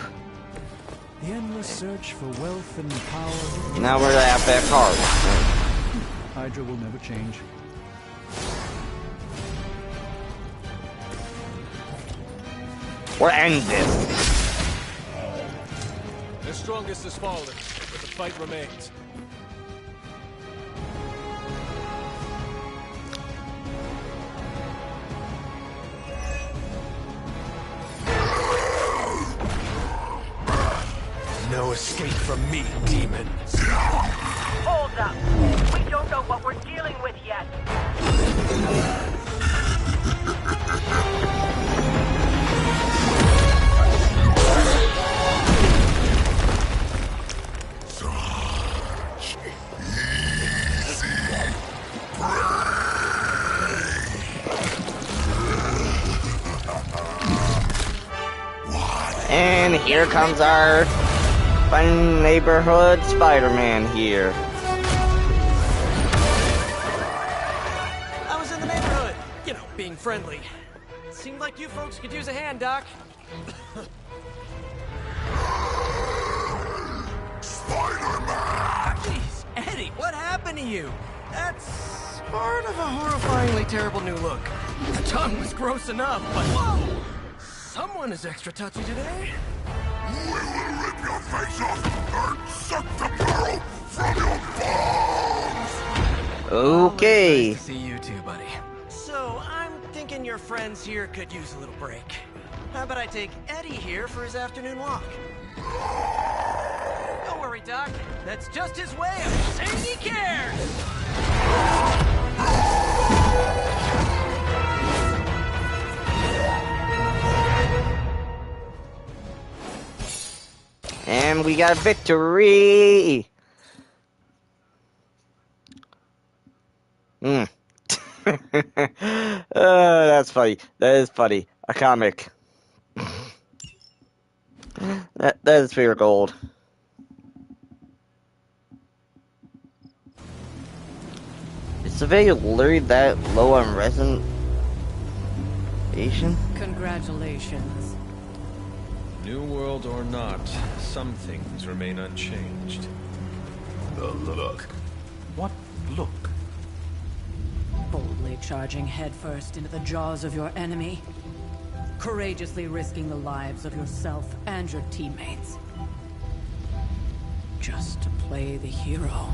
The endless search for wealth and power. Now we're gonna have that card. Hydra will never change. We're ending this. The strongest has fallen, but the fight remains. No escape from me, demon. Hold up. We don't know what we're dealing with yet. And here comes our fun neighborhood Spider-Man here. I was in the neighborhood, you know, being friendly. Seemed like you folks could use a hand, Doc. Spider-Man! Jeez, Eddie, what happened to you? That's part of a horrifyingly terrible new look. The tongue was gross enough, but whoa! Someone is extra touchy today. We will rip your face off and suck the marrow from your bones! Okay. Nice to see you too, buddy. So, I'm thinking your friends here could use a little break. How about I take Eddie here for his afternoon walk? Don't worry, Doc. That's just his way of saying he cares! And we got victory! That's funny. That is funny. A comic. that is pure gold. Is the video literally that low on resonation? Congratulations. New world or not, some things remain unchanged. The look. What look? Boldly charging headfirst into the jaws of your enemy. Courageously risking the lives of yourself and your teammates. Just to play the hero.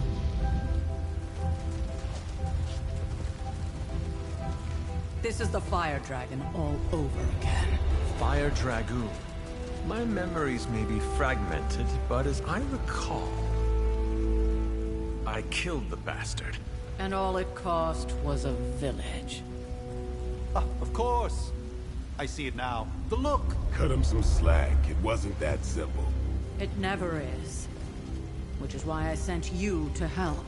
This is the Fire Dragon all over again. Fire Dragoon. My memories may be fragmented, but as I recall, I killed the bastard. And all it cost was a village. Ah, of course. I see it now. The look. Cut him some slack. It wasn't that simple. It never is. Which is why I sent you to help.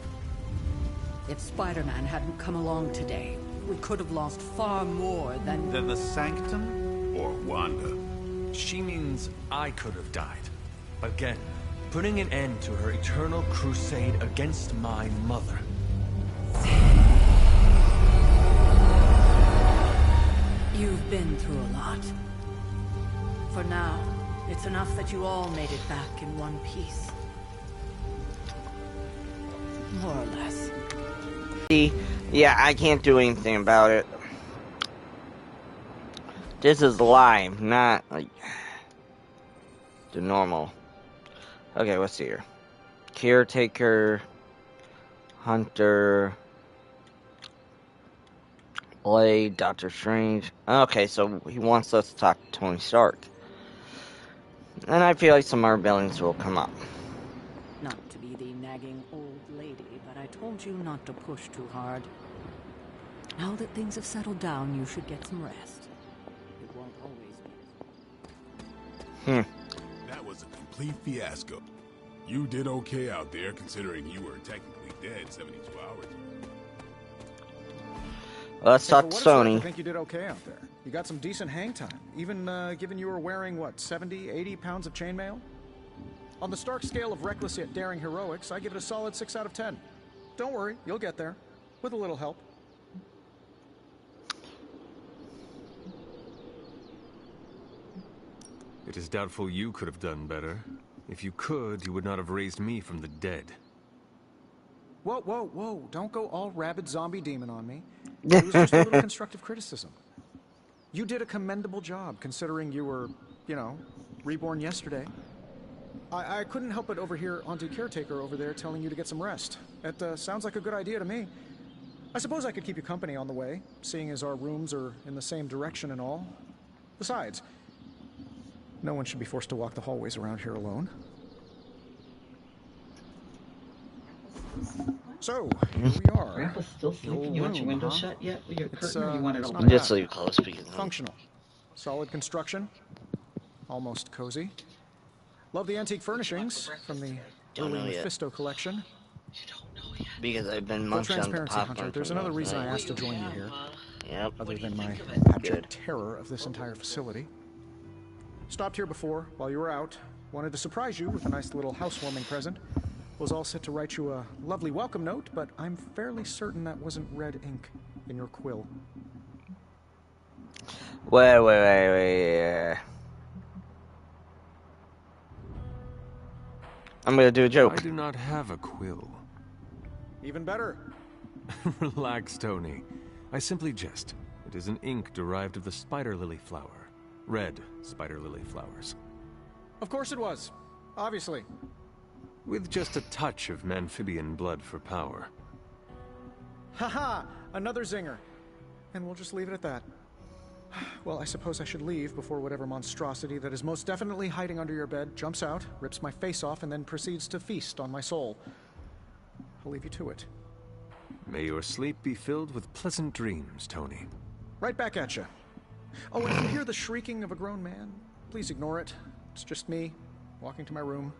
If Spider-Man hadn't come along today, we could have lost far more than... Than the Sanctum? Or Wanda. She means I could have died. But again, putting an end to her eternal crusade against my mother. You've been through a lot. For now, it's enough that you all made it back in one piece. More or less. See, yeah, I can't do anything about it. This is live, not like the normal. Okay, let's see here. Caretaker, Hunter, Blade, Doctor Strange. Okay, so he wants us to talk to Tony Stark. And I feel like some more villains will come up. Not to be the nagging old lady, but I told you not to push too hard. Now that things have settled down, you should get some rest. It won't always be. That was a complete fiasco. You did okay out there, considering you were technically dead 72 hours ago. Let's talk to Sony. I think you did okay out there. You got some decent hang time, even given you were wearing, what, 70, 80 pounds of chainmail? On the Stark scale of reckless yet daring heroics, I give it a solid 6 out of 10. Don't worry, you'll get there. With a little help. It is doubtful you could have done better. If you could, you would not have raised me from the dead. Whoa, whoa, whoa. Don't go all rabid zombie demon on me. It was just a little constructive criticism. You did a commendable job, considering you were, you know, reborn yesterday. I couldn't help but overhear Auntie Caretaker over there telling you to get some rest. It sounds like a good idea to me. I suppose I could keep you company on the way, seeing as our rooms are in the same direction and all. Besides, no one should be forced to walk the hallways around here alone. So, here we are. Grandpa's still sleeping. You want your window shut yet with your curtain, or you want it open? Just leave close because functional. Solid construction. Almost cozy. Love the antique furnishings from the early Mephisto collection. Because I've been Full munching on the transparency, popcorn. Hunter. There's another reason I asked to join you here. Yep. Other than my abject terror of this entire facility. Stopped here before, while you were out. Wanted to surprise you with a nice little housewarming present. Was all set to write you a lovely welcome note, but I'm fairly certain that wasn't red ink in your quill. Wait. I'm gonna do a joke. I do not have a quill. Even better. Relax, Tony. I simply jest. It is an ink derived of the spider lily flower. Red spider lily flowers. Of course it was. Obviously. With just a touch of amphibian blood for power. Haha! Another zinger. And we'll just leave it at that. Well, I suppose I should leave before whatever monstrosity that is most definitely hiding under your bed jumps out, rips my face off, and then proceeds to feast on my soul. I'll leave you to it. May your sleep be filled with pleasant dreams, Tony. Right back at you. Oh, and if you hear the shrieking of a grown man, please ignore it. It's just me, walking to my room.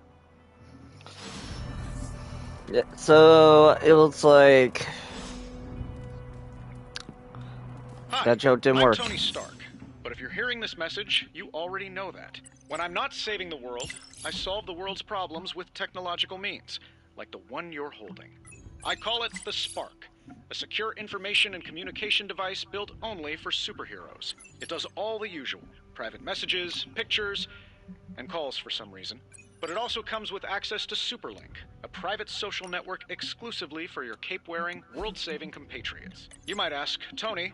Yeah, so it looks like that joke didn't work. I'm Tony Stark, but if you're hearing this message, you already know that. When I'm not saving the world, I solve the world's problems with technological means, like the one you're holding. I call it the Spark, a secure information and communication device built only for superheroes. It does all the usual, private messages, pictures, and calls for some reason. But it also comes with access to Superlink, a private social network exclusively for your cape-wearing, world-saving compatriots. You might ask, Tony,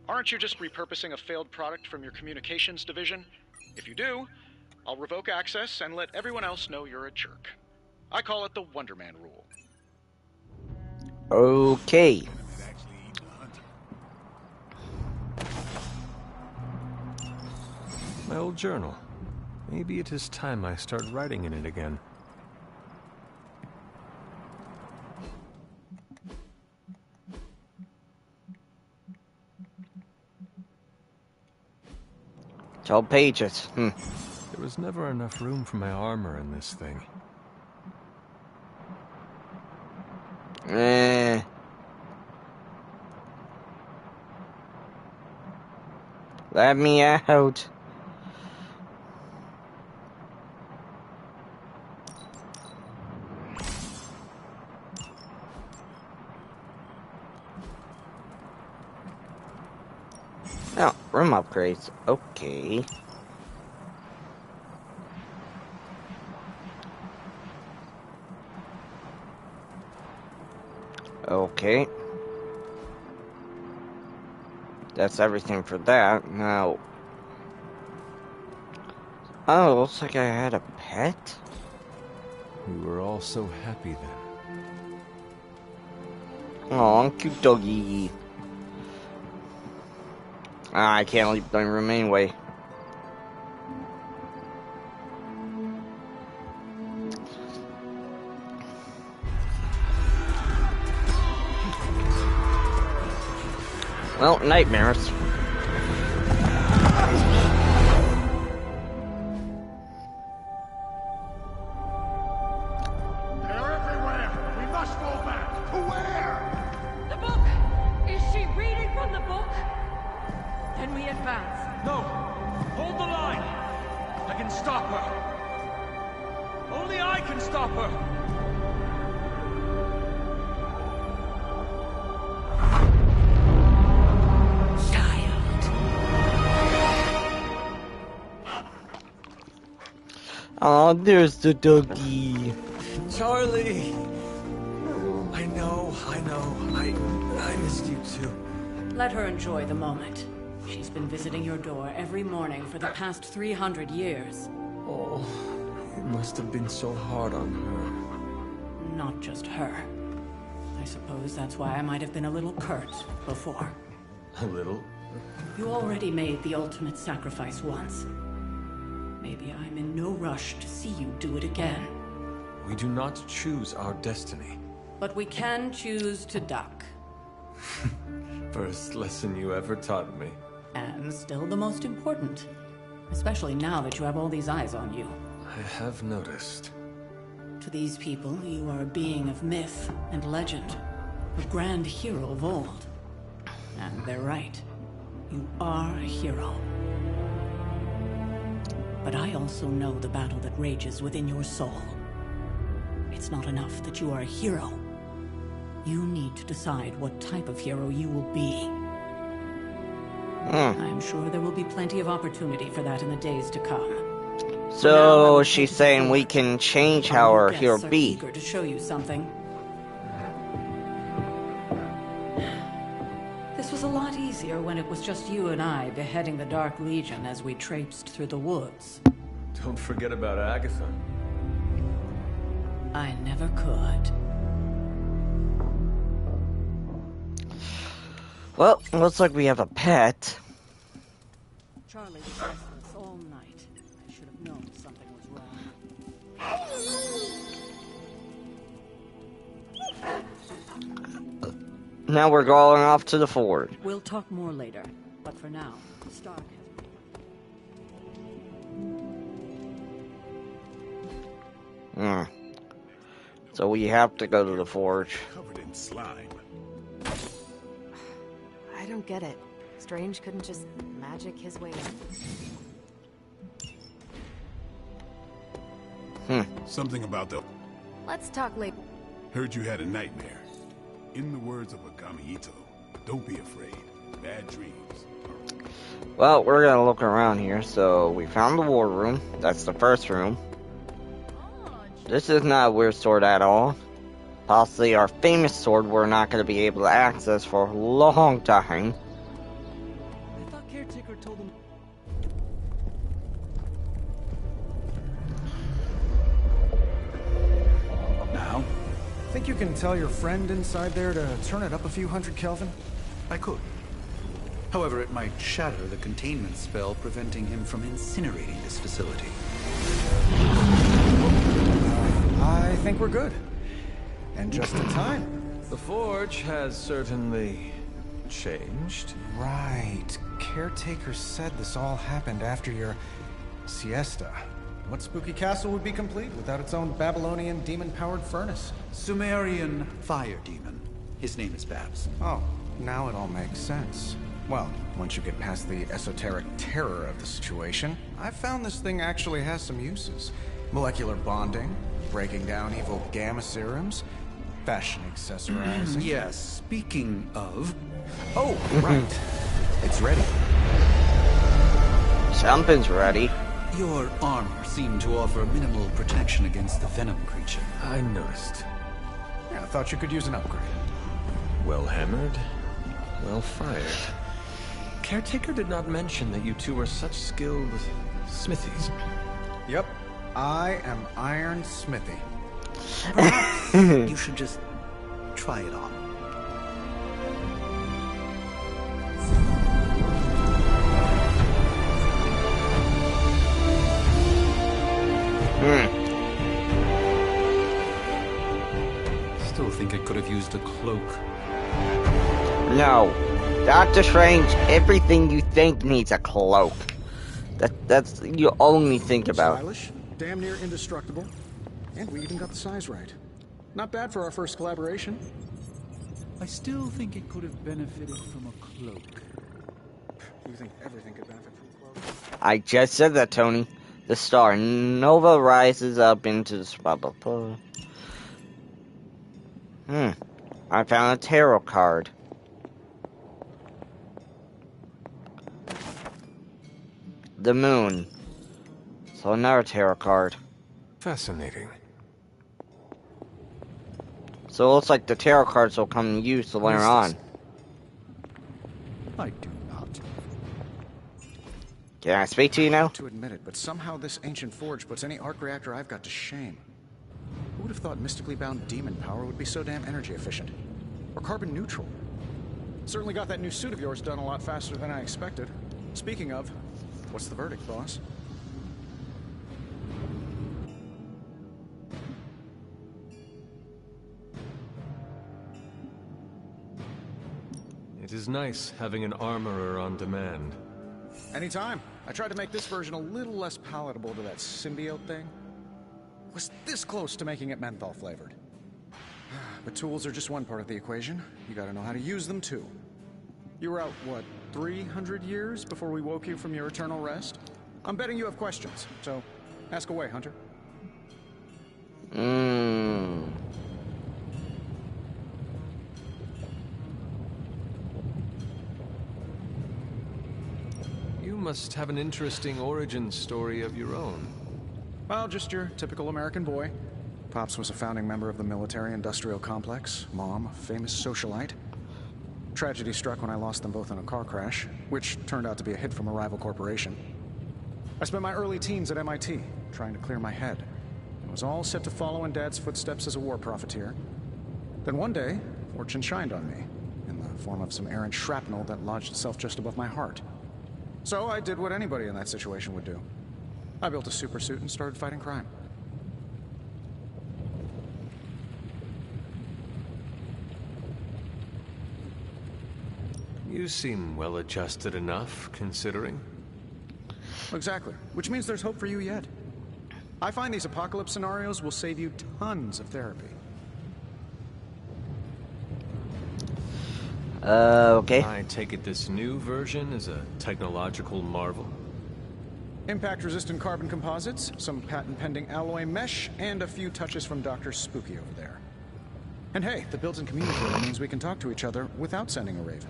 aren't you just repurposing a failed product from your communications division? If you do, I'll revoke access and let everyone else know you're a jerk. I call it the Wonder Man rule. Okay. My old journal. Maybe it is time I start writing in it again. It's all pages. There was never enough room for my armor in this thing. Let me out. Oh, room upgrades. Okay. Okay. That's everything for that. Now... Oh, looks like I had a pet? We were all so happy then. Aw, cute doggy. I can't leave the room anyway. Well, nightmares. They're everywhere! We must go back! To where? The book! Is she reading from the book? Then we advance. No! Hold the line! I can stop her! Only I can stop her! Oh, there's the doggy. Charlie! I know. I missed you too. Let her enjoy the moment. She's been visiting your door every morning for the past 300 years. Oh, it must have been so hard on her. Not just her. I suppose that's why I might have been a little curt before. A little? You already made the ultimate sacrifice once. Maybe I'm in no rush to see you do it again. We do not choose our destiny. But we can choose to duck. First lesson you ever taught me. And still the most important. Especially now that you have all these eyes on you. I have noticed. To these people, you are a being of myth and legend. A grand hero of old. And they're right. You are a hero. But I also know the battle that rages within your soul. It's not enough that you are a hero. You need to decide what type of hero you will be. I'm sure there will be plenty of opportunity for that in the days to come. So she's saying we can change how our hero be. Eager to show you something. This was a lot easier when it was just you and I beheading the Dark Legion as we traipsed through the woods. Don't forget about Agatha. I never could. Well, looks like we have a pet. Charlie was restless all night. I should have known something was wrong. Now we're going off to the fort. We'll talk more later, but for now, Stark has... So we have to go to the forge. Covered in slime. I don't get it. Strange couldn't just magic his way in. Something about the... Let's talk later. Heard you had a nightmare. In the words of Agami Ito, don't be afraid. Bad dreams. Well, we're gonna look around here. So we found the war room. That's the first room. This is not a weird sword at all. Possibly our famous sword we're not gonna be able to access for a long time. I thought Caretaker told him... Now? Think you can tell your friend inside there to turn it up a few hundred Kelvin? I could. However, it might shatter the containment spell preventing him from incinerating this facility. I think we're good. And just in time. The forge has certainly changed. Right. Caretaker said this all happened after your siesta. What spooky castle would be complete without its own Babylonian demon-powered furnace? Sumerian fire demon. His name is Babs. Oh, now it all makes sense. Well, once you get past the esoteric terror of the situation, I've found this thing actually has some uses. Molecular bonding, breaking down evil gamma serums, fashion accessorizing. Yes, speaking of... Oh, right. It's ready. Something's ready. Your armor seemed to offer minimal protection against the venom creature. I noticed. Yeah, I thought you could use an upgrade. Well hammered, well fired. Caretaker did not mention that you two were such skilled smithies. Yep, I am Iron Smithy. Perhaps you should just try it on. Still think I could have used a cloak. No. Doctor Strange, everything you think needs a cloak. That's you only think about. Stylish, damn near indestructible, and we even got the size right. Not bad for our first collaboration. I still think it could have benefited from a cloak. You think everything could benefit from a cloak? I just said that, Tony. The star Nova rises up into the blah blah blah. I found a tarot card. The moon. So another tarot card. Fascinating. So it looks like the tarot cards will come in use later on. I do not. Can I speak to you now? To admit it, but somehow this ancient forge puts any arc reactor I've got to shame. Who would have thought mystically bound demon power would be so damn energy efficient? Or carbon neutral? Certainly got that new suit of yours done a lot faster than I expected. Speaking of, what's the verdict, boss? It is nice having an armorer on demand. Anytime. I tried to make this version a little less palatable to that symbiote thing. Was this close to making it menthol flavored. But tools are just one part of the equation. You gotta know how to use them too. You were out, what, 300 years before we woke you from your eternal rest? I'm betting you have questions, so ask away, Hunter. You must have an interesting origin story of your own. Well, just your typical American boy. Pops was a founding member of the military-industrial complex. Mom, a famous socialite. Tragedy struck when I lost them both in a car crash, which turned out to be a hit from a rival corporation. I spent my early teens at MIT, trying to clear my head. It was all set to follow in Dad's footsteps as a war profiteer. Then one day, fortune shined on me, in the form of some errant shrapnel that lodged itself just above my heart. So I did what anybody in that situation would do. I built a super suit and started fighting crime. You seem well adjusted enough, considering. Exactly. Which means there's hope for you yet. I find these apocalypse scenarios will save you tons of therapy. Okay. I take it this new version is a technological marvel? Impact-resistant carbon composites, some patent-pending alloy mesh, and a few touches from Dr. Spooky over there. And hey, the built-in communicator means we can talk to each other without sending a raven.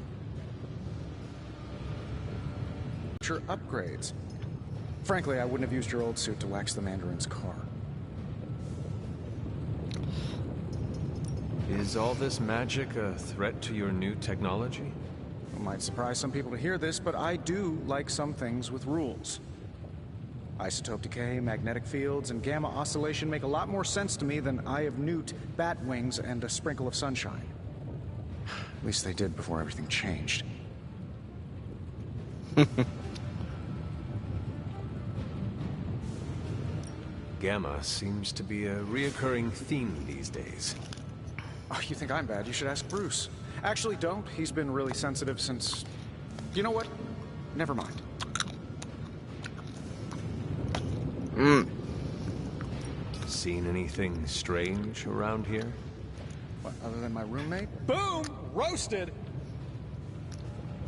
Upgrades. Frankly, I wouldn't have used your old suit to wax the Mandarin's car. Is all this magic a threat to your new technology? It might surprise some people to hear this, but I do like some things with rules. Isotope decay, magnetic fields, and gamma oscillation make a lot more sense to me than Eye of Newt, bat wings, and a sprinkle of sunshine. At least they did before everything changed. Gamma seems to be a reoccurring theme these days. Oh, you think I'm bad? You should ask Bruce. Actually, don't. He's been really sensitive since... You know what? Never mind. Seen anything strange around here? What, other than my roommate? Boom! Roasted!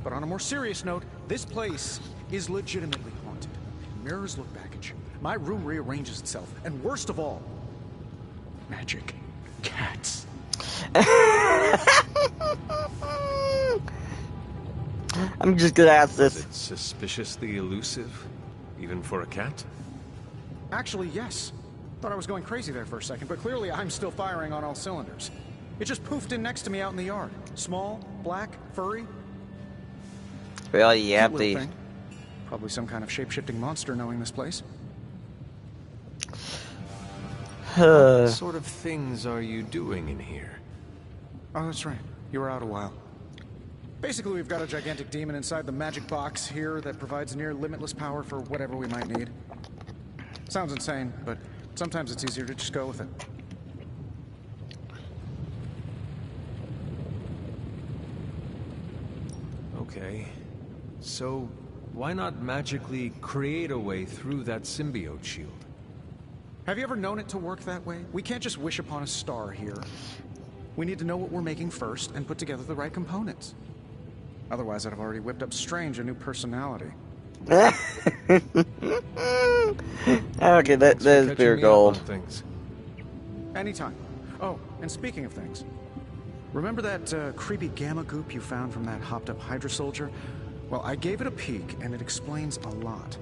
But on a more serious note, this place is legitimately haunted. Mirrors look back at you. My room rearranges itself. And worst of all, magic cats. I'm just gonna ask this. Is it suspiciously elusive? Even for a cat? Actually, yes. Thought I was going crazy there for a second, but clearly I'm still firing on all cylinders. It just poofed in next to me out in the yard. Small, black, furry. Well, yeah, Cute little thing. Probably some kind of shape-shifting monster knowing this place. What sort of things are you doing in here? Oh, that's right. You were out a while. Basically, we've got a gigantic demon inside the magic box here that provides near limitless power for whatever we might need. Sounds insane, but sometimes it's easier to just go with it. Okay. So, why not magically create a way through that symbiote shield? Have you ever known it to work that way? We can't just wish upon a star here. We need to know what we're making first and put together the right components. Otherwise, I'd have already whipped up Strange a new personality. Okay, that is pure gold. Anytime. Oh, and speaking of things, remember that creepy gamma goop you found from that hopped-up Hydra soldier? Well, I gave it a peek, and it explains a lot.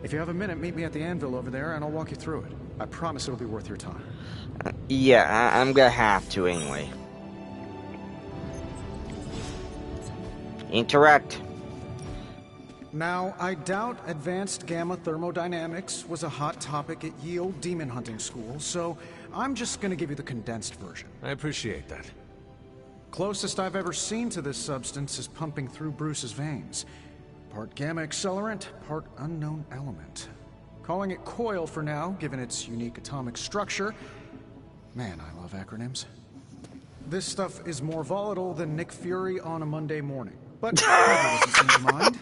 If you have a minute, meet me at the anvil over there, and I'll walk you through it. I promise it'll be worth your time. Yeah, I'm gonna have to anyway. Interact. Now, I doubt advanced gamma thermodynamics was a hot topic at Yield Demon Hunting School, so I'm just gonna give you the condensed version. I appreciate that. Closest I've ever seen to this substance is pumping through Bruce's veins. Part gamma accelerant, part unknown element. Calling it Coil for now, given its unique atomic structure. Man, I love acronyms. This stuff is more volatile than Nick Fury on a Monday morning. But that doesn't seem to mind.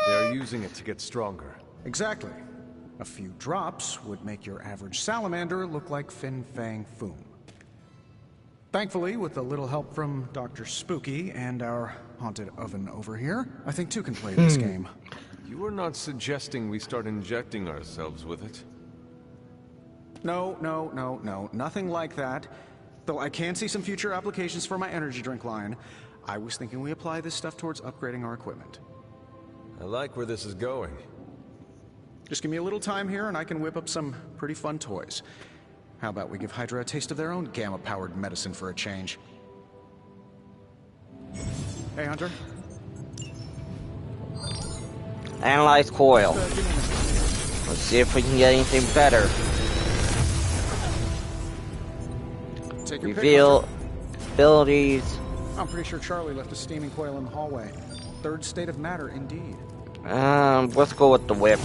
They're using it to get stronger. Exactly. A few drops would make your average salamander look like Fin Fang Foom. Thankfully, with a little help from Dr. Spooky and our haunted oven over here, I think two can play this game. You are not suggesting we start injecting ourselves with it? No, nothing like that. Though I can see some future applications for my energy drink line. I was thinking we apply this stuff towards upgrading our equipment. I like where this is going. Just give me a little time here and I can whip up some pretty fun toys. How about we give Hydra a taste of their own gamma-powered medicine for a change? Hey, Hunter. Analyze Coil. Let's see if we can get anything better. Reveal abilities. I'm pretty sure Charlie left a steaming coil in the hallway. Third state of matter, indeed. Let's go with the whip.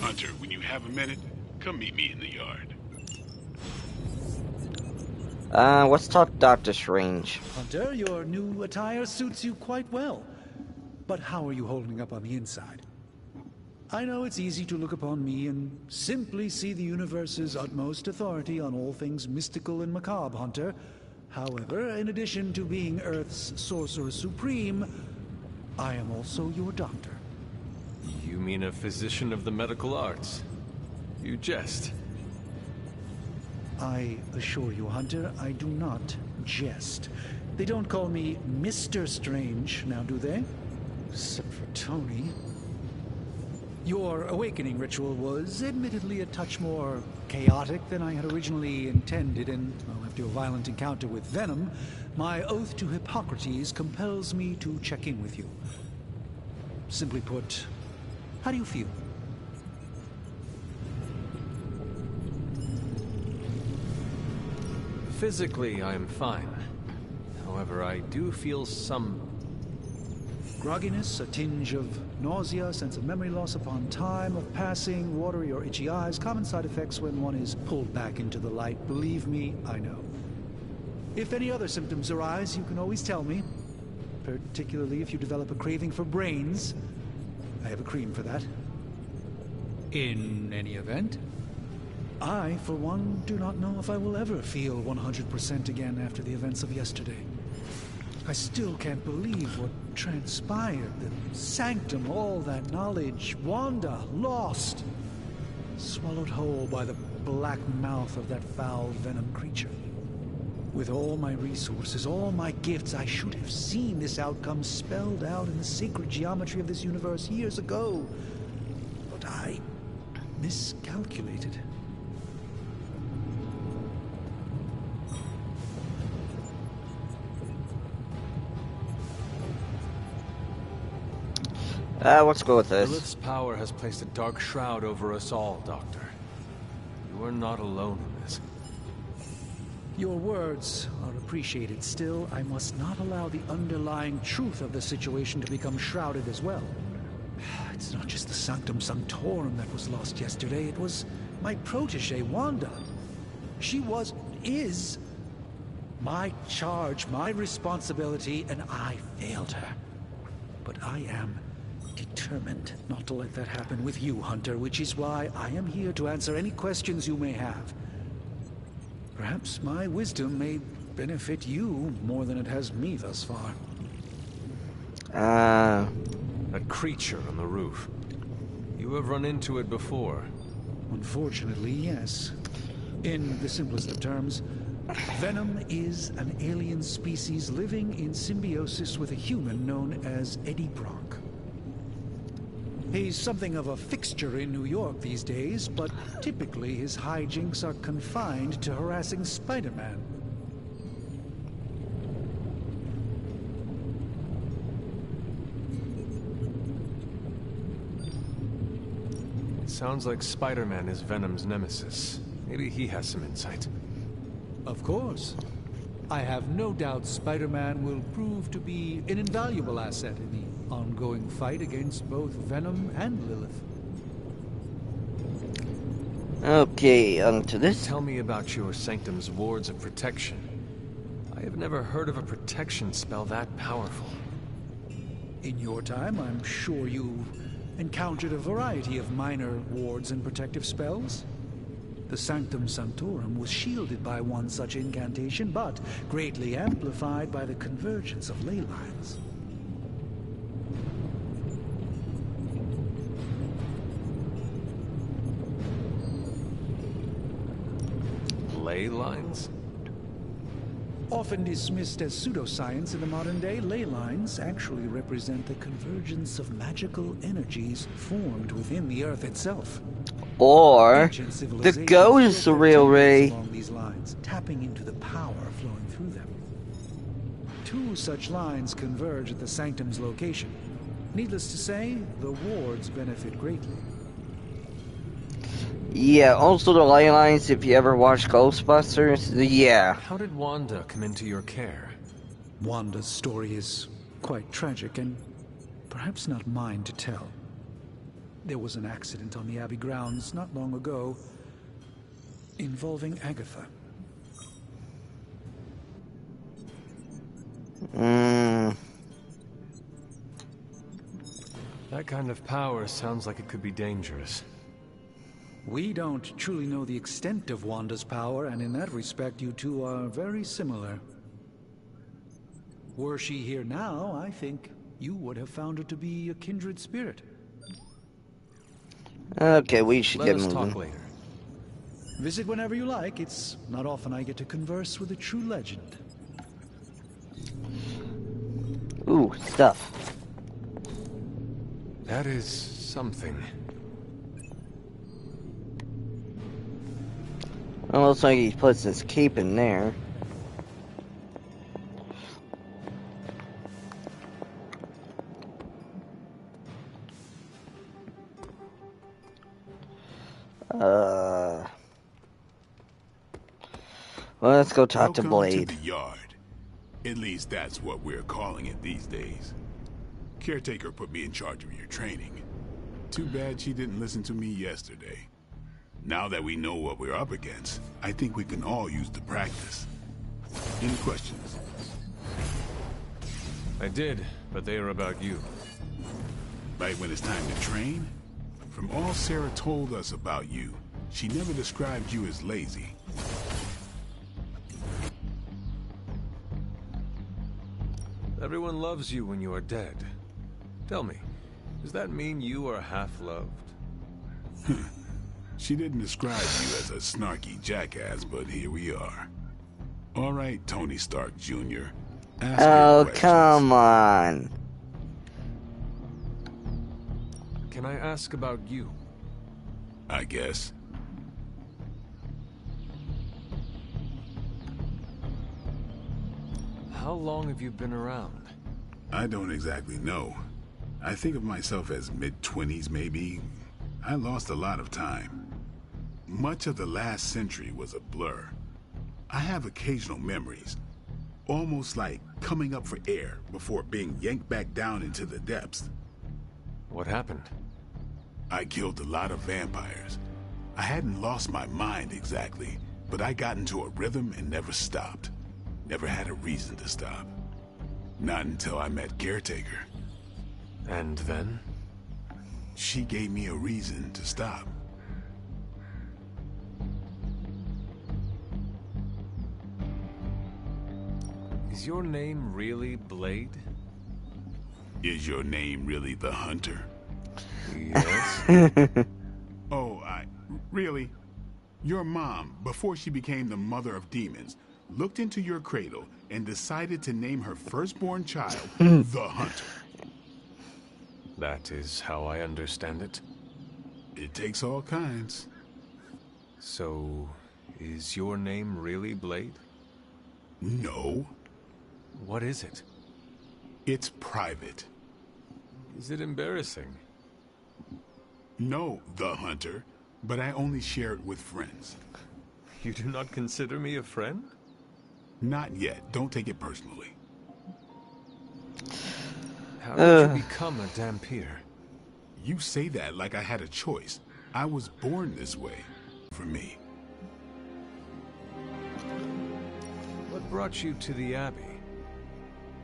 Hunter, when you have a minute, come meet me in the yard. Let's talk Doctor Strange. Hunter, your new attire suits you quite well. But how are you holding up on the inside? I know it's easy to look upon me and simply see the universe's utmost authority on all things mystical and macabre, Hunter. However, in addition to being Earth's Sorcerer Supreme, I am also your doctor. You mean a physician of the medical arts? You jest. I assure you, Hunter, I do not jest. They don't call me Mr. Strange, now do they? Except for Tony. Your awakening ritual was admittedly a touch more chaotic than I had originally intended, and well, after a violent encounter with Venom, my oath to Hippocrates compels me to check in with you. Simply put, how do you feel? Physically, I am fine. However, I do feel some grogginess, a tinge of nausea, sense of memory loss upon time of passing, watery or itchy eyes, common side effects when one is pulled back into the light. Believe me, I know. If any other symptoms arise, you can always tell me. Particularly if you develop a craving for brains. I have a cream for that. In any event, I, for one, do not know if I will ever feel 100% again after the events of yesterday. I still can't believe what transpired. The sanctum, all that knowledge, Wanda, lost. Swallowed whole by the black mouth of that foul venom creature. With all my resources, all my gifts, I should have seen this outcome spelled out in the sacred geometry of this universe years ago. But I miscalculated. Let's go with this. Lilith's power has placed a dark shroud over us all, Doctor. You are not alone in this. Your words are appreciated. Still, I must not allow the underlying truth of the situation to become shrouded as well. It's not just the Sanctum Sanctorum that was lost yesterday. It was my protege, Wanda. She is my charge, my responsibility, and I failed her. But I am determined not to let that happen with you, Hunter, which is why I am here to answer any questions you may have. Perhaps my wisdom may benefit you more than it has me thus far. That creature on the roof. You have run into it before. Unfortunately, yes. In the simplest of terms, Venom is an alien species living in symbiosis with a human known as Eddie Brock. He's something of a fixture in New York these days, but typically his hijinks are confined to harassing Spider-Man. It sounds like Spider-Man is Venom's nemesis. Maybe he has some insight. Of course. I have no doubt Spider-Man will prove to be an invaluable asset in the ongoing fight against both Venom and Lilith. Okay, to this. Tell me about your Sanctum's wards of protection. I have never heard of a protection spell that powerful. In your time, I'm sure you encountered a variety of minor wards and protective spells. The Sanctum Sanctorum was shielded by one such incantation, but greatly amplified by the convergence of ley lines. Ley lines? Often dismissed as pseudoscience in the modern day, ley lines actually represent the convergence of magical energies formed within the Earth itself. Or the ghost real ray. Along these lines, tapping into the power flowing through them. Two such lines converge at the Sanctum's location. Needless to say, the wards benefit greatly. Yeah, also the ley lines, if you ever watch Ghostbusters, yeah. How did Wanda come into your care? Wanda's story is quite tragic and perhaps not mine to tell. There was an accident on the Abbey grounds not long ago involving Agatha. That kind of power sounds like it could be dangerous. We don't truly know the extent of Wanda's power, and in that respect, you two are very similar. Were she here now, I think you would have found her to be a kindred spirit. Okay, we should get moving. Let us talk later. Visit whenever you like. It's not often I get to converse with a true legend. Ooh, stuff. That is something. Well, looks like he puts his cape in there. Well, let's go talk to Blade. Welcome to the yard. At least that's what we're calling it these days. Caretaker put me in charge of your training. Too bad she didn't listen to me yesterday. Now that we know what we're up against, I think we can all use the practice. Any questions? I did, but they are about you. Right when it's time to train? From all Sarah told us about you, she never described you as lazy. Everyone loves you when you are dead. Tell me, does that mean you are half-loved? She didn't describe you as a snarky jackass, but here we are. All right, Tony Stark Jr. Ask Oh, your questions. come on. Can I ask about you? I guess. How long have you been around? I don't exactly know. I think of myself as mid-20s, maybe. I lost a lot of time. Much of the last century was a blur. I have occasional memories, almost like coming up for air before being yanked back down into the depths. What happened? I killed a lot of vampires. I hadn't lost my mind exactly, but I got into a rhythm and never stopped. Never had a reason to stop. Not until I met Caretaker. And then? She gave me a reason to stop. Is your name really Blade? Is your name really the Hunter? Yes. Really? Your mom, before she became the mother of demons, looked into your cradle and decided to name her firstborn child the Hunter. That is how I understand it. It takes all kinds. So, is your name really Blade? No. What is it? It's private. Is it embarrassing? No, the Hunter, but I only share it with friends. You do not consider me a friend? Not yet. Don't take it personally. How did you become a Dhampir? You say that like I had a choice. I was born this way. For me. What brought you to the Abbey?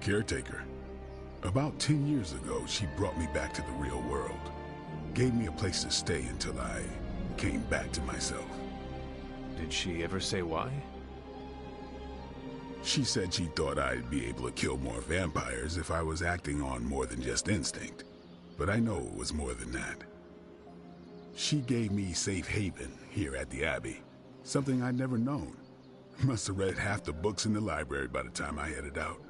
Caretaker. About 10 years ago, she brought me back to the real world. Gave me a place to stay until I came back to myself. Did she ever say why? She said she thought I'd be able to kill more vampires if I was acting on more than just instinct. But I know it was more than that. She gave me safe haven here at the Abbey. Something I'd never known. Must have read half the books in the library by the time I headed out.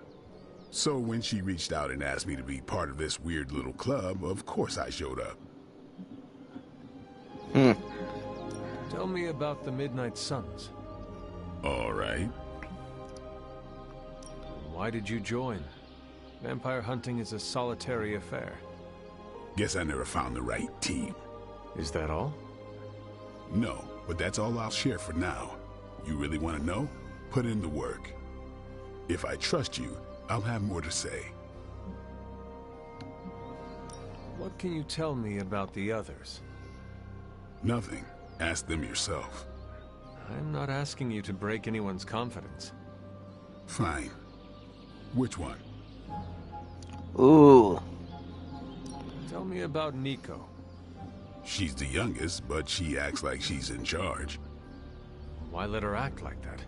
So when she reached out and asked me to be part of this weird little club, of course I showed up. Tell me about the Midnight Suns. All right. Why did you join? Vampire hunting is a solitary affair. Guess I never found the right team. Is that all? No, but that's all I'll share for now. You really want to know? Put in the work. If I trust you, I'll have more to say. What can you tell me about the others? Nothing. Ask them yourself. I'm not asking you to break anyone's confidence. Fine. Which one? Ooh. Tell me about Nico. She's the youngest, but she acts like she's in charge. Why let her act like that?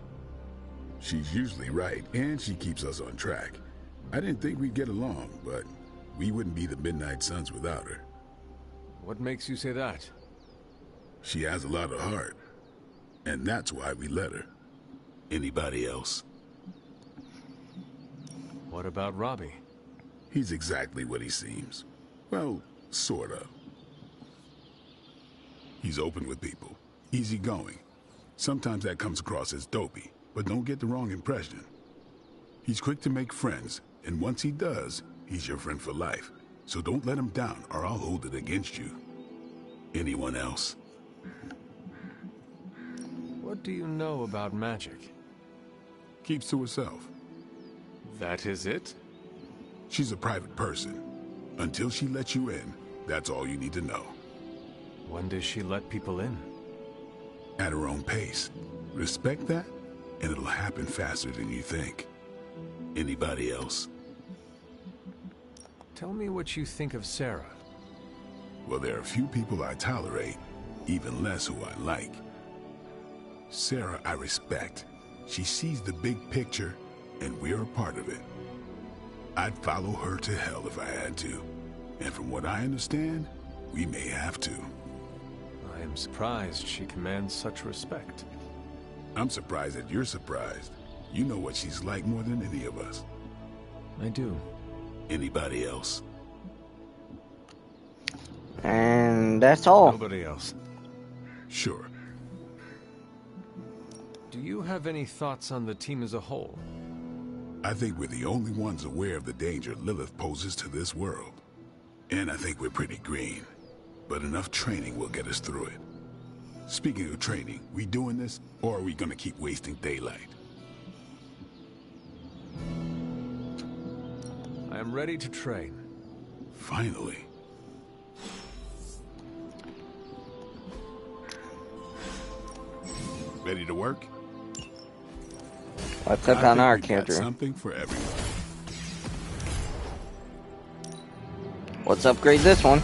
She's usually right, and she keeps us on track. I didn't think we'd get along, but we wouldn't be the Midnight Suns without her. What makes you say that? She has a lot of heart, and that's why we let her. Anybody else? What about Robbie? He's exactly what he seems. Well, sort of. He's open with people, easygoing. Sometimes that comes across as dopey, but don't get the wrong impression. He's quick to make friends, and once he does, he's your friend for life. So don't let him down, or I'll hold it against you. Anyone else? What do you know about magic? Keeps to herself. That is it? She's a private person. Until she lets you in, that's all you need to know. When does she let people in? At her own pace. Respect that, and it'll happen faster than you think. Anybody else? Tell me what you think of Sarah. Well, there are a few people I tolerate, even less who I like. Sarah I respect. She sees the big picture, and we're a part of it. I'd follow her to hell if I had to. And from what I understand, we may have to. I am surprised she commands such respect. I'm surprised that you're surprised. You know what she's like more than any of us. I do. Anybody else? And that's all. Nobody else. Sure. Do you have any thoughts on the team as a whole? I think we're the only ones aware of the danger Lilith poses to this world. And I think we're pretty green. But enough training will get us through it. Speaking of training, we doing this, or are we gonna keep wasting daylight? I am ready to train. Finally. Ready to work? What's up on our character? Something for everyone. Let's upgrade this one.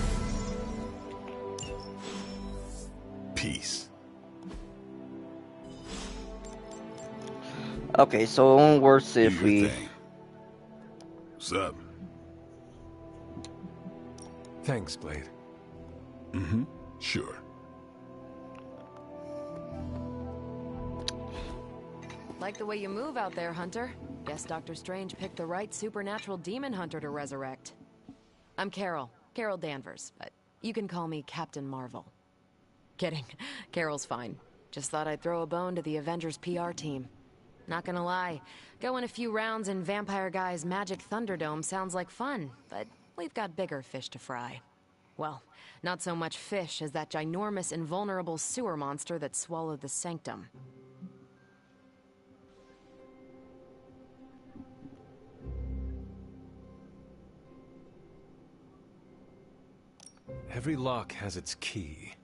Peace. Okay, so it won't worse if we... What's up? Thanks, Blade. Mm-hmm. Sure. Like the way you move out there, Hunter. Guess Dr. Strange picked the right supernatural demon hunter to resurrect. I'm Carol Danvers, but you can call me Captain Marvel. Kidding. Carol's fine. Just thought I'd throw a bone to the Avengers PR team. Not gonna lie, going a few rounds in Vampire Guy's Magic Thunderdome sounds like fun, but we've got bigger fish to fry. Well, not so much fish as that ginormous invulnerable sewer monster that swallowed the Sanctum. Every lock has its key.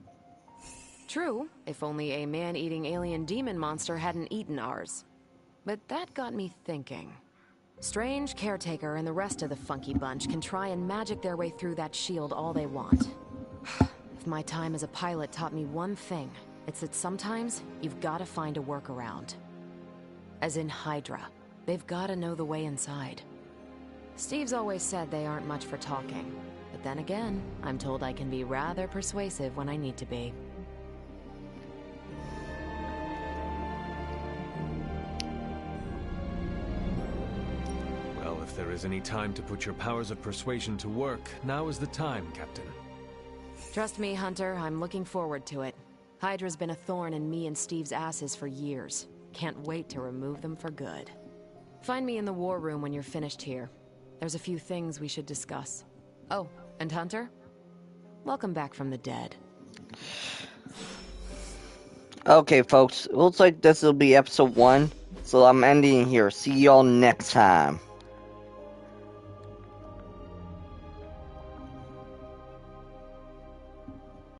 True, if only a man-eating alien demon monster hadn't eaten ours. But that got me thinking. Strange, Caretaker, and the rest of the funky bunch can try and magic their way through that shield all they want. If my time as a pilot taught me one thing, it's that sometimes you've got to find a workaround. As in Hydra, they've got to know the way inside. Steve's always said they aren't much for talking. But then again, I'm told I can be rather persuasive when I need to be. Well, if there is any time to put your powers of persuasion to work, now is the time, Captain. Trust me, Hunter, I'm looking forward to it. Hydra's been a thorn in me and Steve's asses for years. Can't wait to remove them for good. Find me in the war room when you're finished here. There's a few things we should discuss. Oh, and Hunter? Welcome back from the dead. Okay, folks. Looks like this will be episode 1. So I'm ending here. See y'all next time.